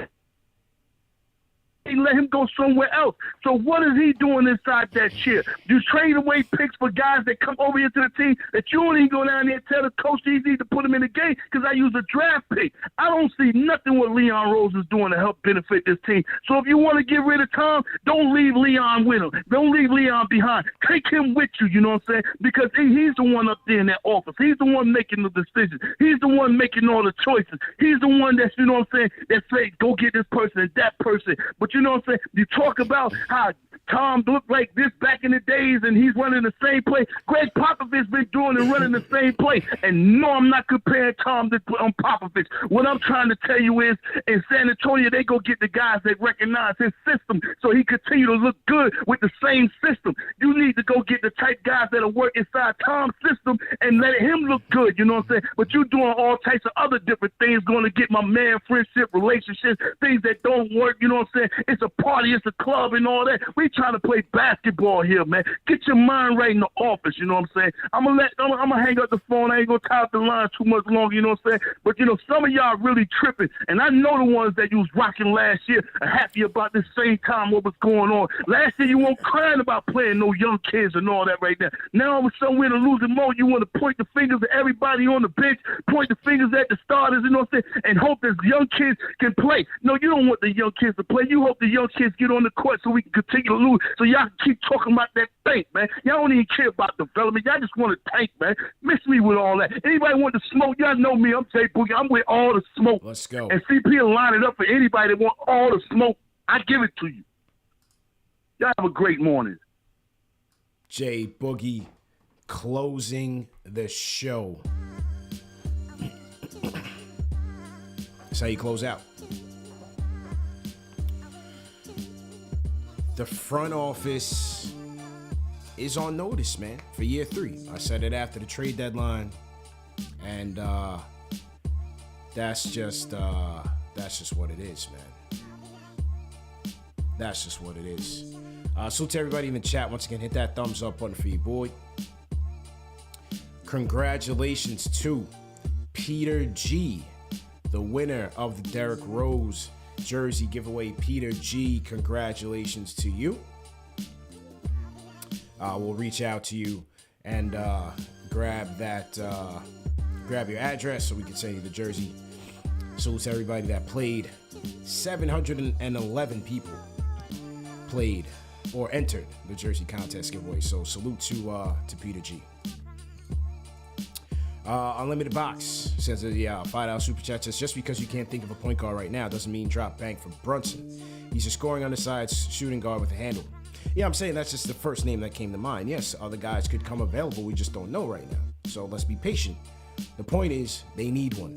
Let him go somewhere else. So what is he doing inside that chair? You trade away picks for guys that come over here to the team that you don't even go down there and tell the coach he needs to put him in the game because I use a draft pick. I don't see nothing what Leon Rose is doing to help benefit this team. So if you want to get rid of Tom, don't leave Leon with him. Don't leave Leon behind. Take him with you, you know what I'm saying? Because he's the one up there in that office. He's the one making the decisions. He's the one making all the choices. He's the one that's, you know what I'm saying, that say, go get this person and that person. But you know what I'm saying? You talk about how Tom looked like this back in the days and he's running the same play. Greg Popovich been doing and running the same play. And no, I'm not comparing Tom to Popovich. What I'm trying to tell you is in San Antonio, they go get the guys that recognize his system so he continue to look good with the same system. You need to go get the type guys that'll work inside Tom's system and let him look good, you know what I'm saying? But you doing all types of other different things going to get my man friendship, relationships, things that don't work, you know what I'm saying? It's a party, it's a club and all that. We trying to play basketball here, man. Get your mind right in the office, you know what I'm saying? I'm gonna hang up the phone. I ain't gonna tie up the line too much longer, you know what I'm saying? But you know, some of y'all really tripping, and I know the ones that you was rocking last year are happy about this same time what was going on. Last year you weren't crying about playing no young kids and all that right now. Now all of a sudden we're in a losing mode. You want to point the fingers at everybody on the bench, point the fingers at the starters, you know what I'm saying, and hope that young kids can play. No, you don't want the young kids to play. You hope the young kids get on the court so we can continue to lose, so y'all can keep talking about that tank, man. Y'all don't even care about development. Y'all just want to tank, man. Miss me with all that. Anybody want to smoke? Y'all know me. I'm Jay Boogie. I'm with all the smoke. Let's go. And CP will line it up for anybody that want all the smoke. I give it to you. Y'all have a great morning. Jay Boogie closing the show. That's how you close out. The front office is on notice, man, for year 3. I said it after the trade deadline, and that's just what it is, man. That's just what it is. Salute to everybody in the chat. Once again, hit that thumbs up button for your boy. Congratulations to Peter G, the winner of the Derrick Rose jersey giveaway. Peter G, congratulations to you. We'll reach out to you and grab your address so we can send you the jersey. Salute to everybody that played. 711 people played or entered the jersey contest giveaway. So salute to Peter G. Unlimited Box says $5 super chat says, just because you can't think of a point guard right now doesn't mean drop bank for Brunson. He's a scoring on the sides shooting guard with a handle. Yeah, I'm saying that's just the first name that came to mind. Yes, other guys could come available. We just don't know right now. So let's be patient. The point is, they need one.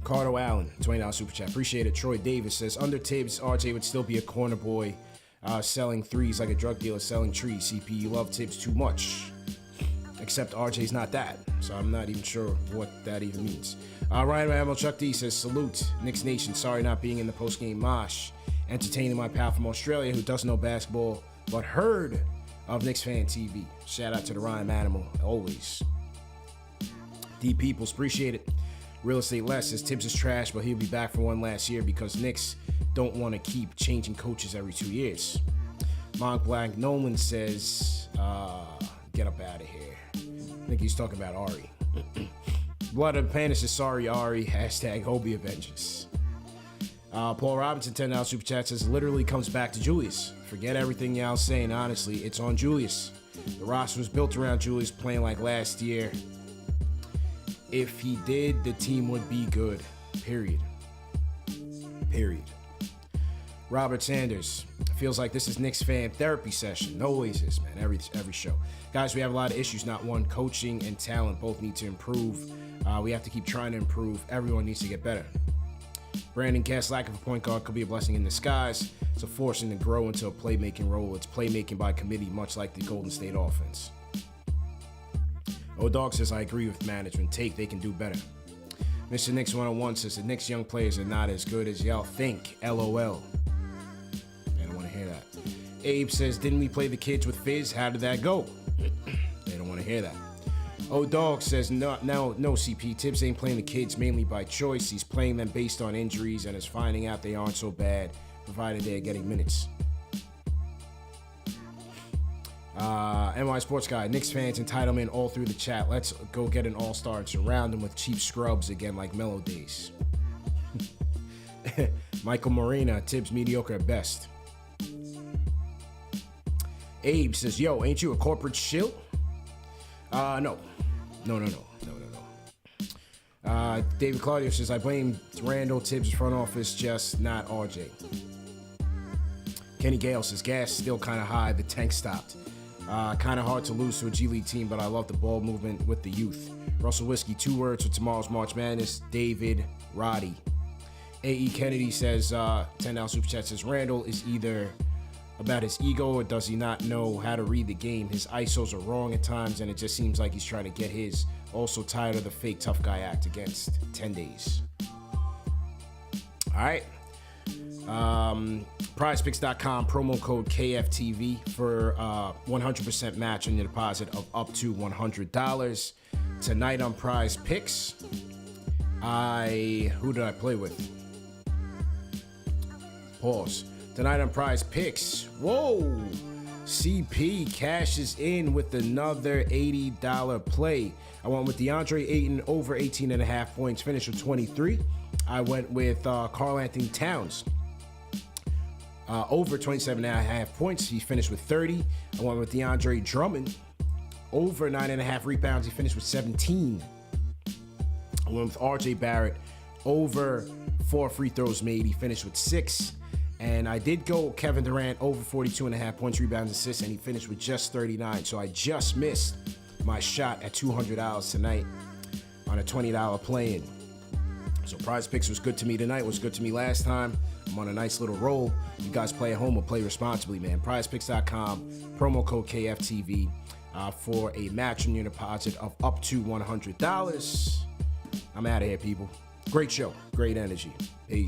Cardo Allen, $20 super chat. Appreciate it. Troy Davis says, under Thibs, RJ would still be a corner boy selling threes like a drug dealer selling trees. CP, you love Thibs too much. Except RJ's not that. So I'm not even sure what that even means. Ryan Ramel, Chuck D says, salute, Knicks Nation. Sorry not being in the postgame mosh. Entertaining my pal from Australia who doesn't know basketball, but heard of KnicksFanTV. Shout out to the Ryan Animal, always. D Peoples, appreciate it. Real Estate Les says, Thibs is trash, but he'll be back for one last year because Knicks don't want to keep changing coaches every 2 years. Monk Black Nolan says, get up out of here. I think he's talking about Ari. Blood of the Panda says, sorry, Ari. Hashtag Hobie Avengers. Paul Robinson, $10 super chat says, literally comes back to Julius. Forget everything y'all saying. Honestly, it's on Julius. The roster was built around Julius playing like last year. If he did, the team would be good. Period. Robert Sanders, feels like this is Knicks fan therapy session. Always is, man. Every show. Guys, we have a lot of issues. Not one, coaching and talent both need to improve. We have to keep trying to improve. Everyone needs to get better. Brandon Cass, lack of a point guard could be a blessing in disguise. It's a forcing to grow into a playmaking role. It's playmaking by committee, much like the Golden State offense. O-Dog says, I agree with management. They can do better. Mr. Knicks 101 says, the Knicks young players are not as good as y'all think. LOL. They don't want to hear that. Abe says, didn't we play the kids with Fizz? How did that go? They don't want to hear that. O-Dog says, no, CP. Thibs ain't playing the kids mainly by choice. He's playing them based on injuries and is finding out they aren't so bad, provided they're getting minutes. NY Sports Guy, Knicks fans entitlement all through the chat. Let's go get an all-star and surround him with cheap scrubs again like Mellow Days. Michael Morena, Thibs mediocre at best. Abe says, yo, ain't you a corporate shill? No. David Claudio says, I blame Randall, Thibs' front office, just not RJ. Kenny Gale says, gas still kind of high. The tank stopped. Kind of hard to lose to a G League team, but I love the ball movement with the youth. Russell Whiskey, 2 words for tomorrow's March Madness. David Roddy. A.E. Kennedy says, $10 Super Chat says, Randall is either about his ego or does he not know how to read the game? His ISOs are wrong at times, and it just seems like he's trying to get his. Also tired of the fake tough guy act against 10 days. All right. PrizePicks.com, promo code KFTV for 100% match on your deposit of up to $100. Tonight on Prize Picks, who did I play with? Pause. Tonight on Prize Picks, whoa! CP cashes in with another $80 play. I went with DeAndre Ayton over 18.5 points, finished with 23. I went with Karl Anthony Towns over 27.5 points. He finished with 30. I went with DeAndre Drummond over 9.5 rebounds. He finished with 17. I went with RJ Barrett over 4 free throws made. He finished with 6. And I did go Kevin Durant over 42.5 points, rebounds, assists, and he finished with just 39. So I just missed my shot at $200 tonight on a $20 play-in. So Prize Picks was good to me tonight, was good to me last time. I'm on a nice little roll. You guys play at home or play responsibly, man. PrizePicks.com, promo code KFTV for a match on your deposit of up to $100. I'm out of here, people. Great show, great energy. Peace.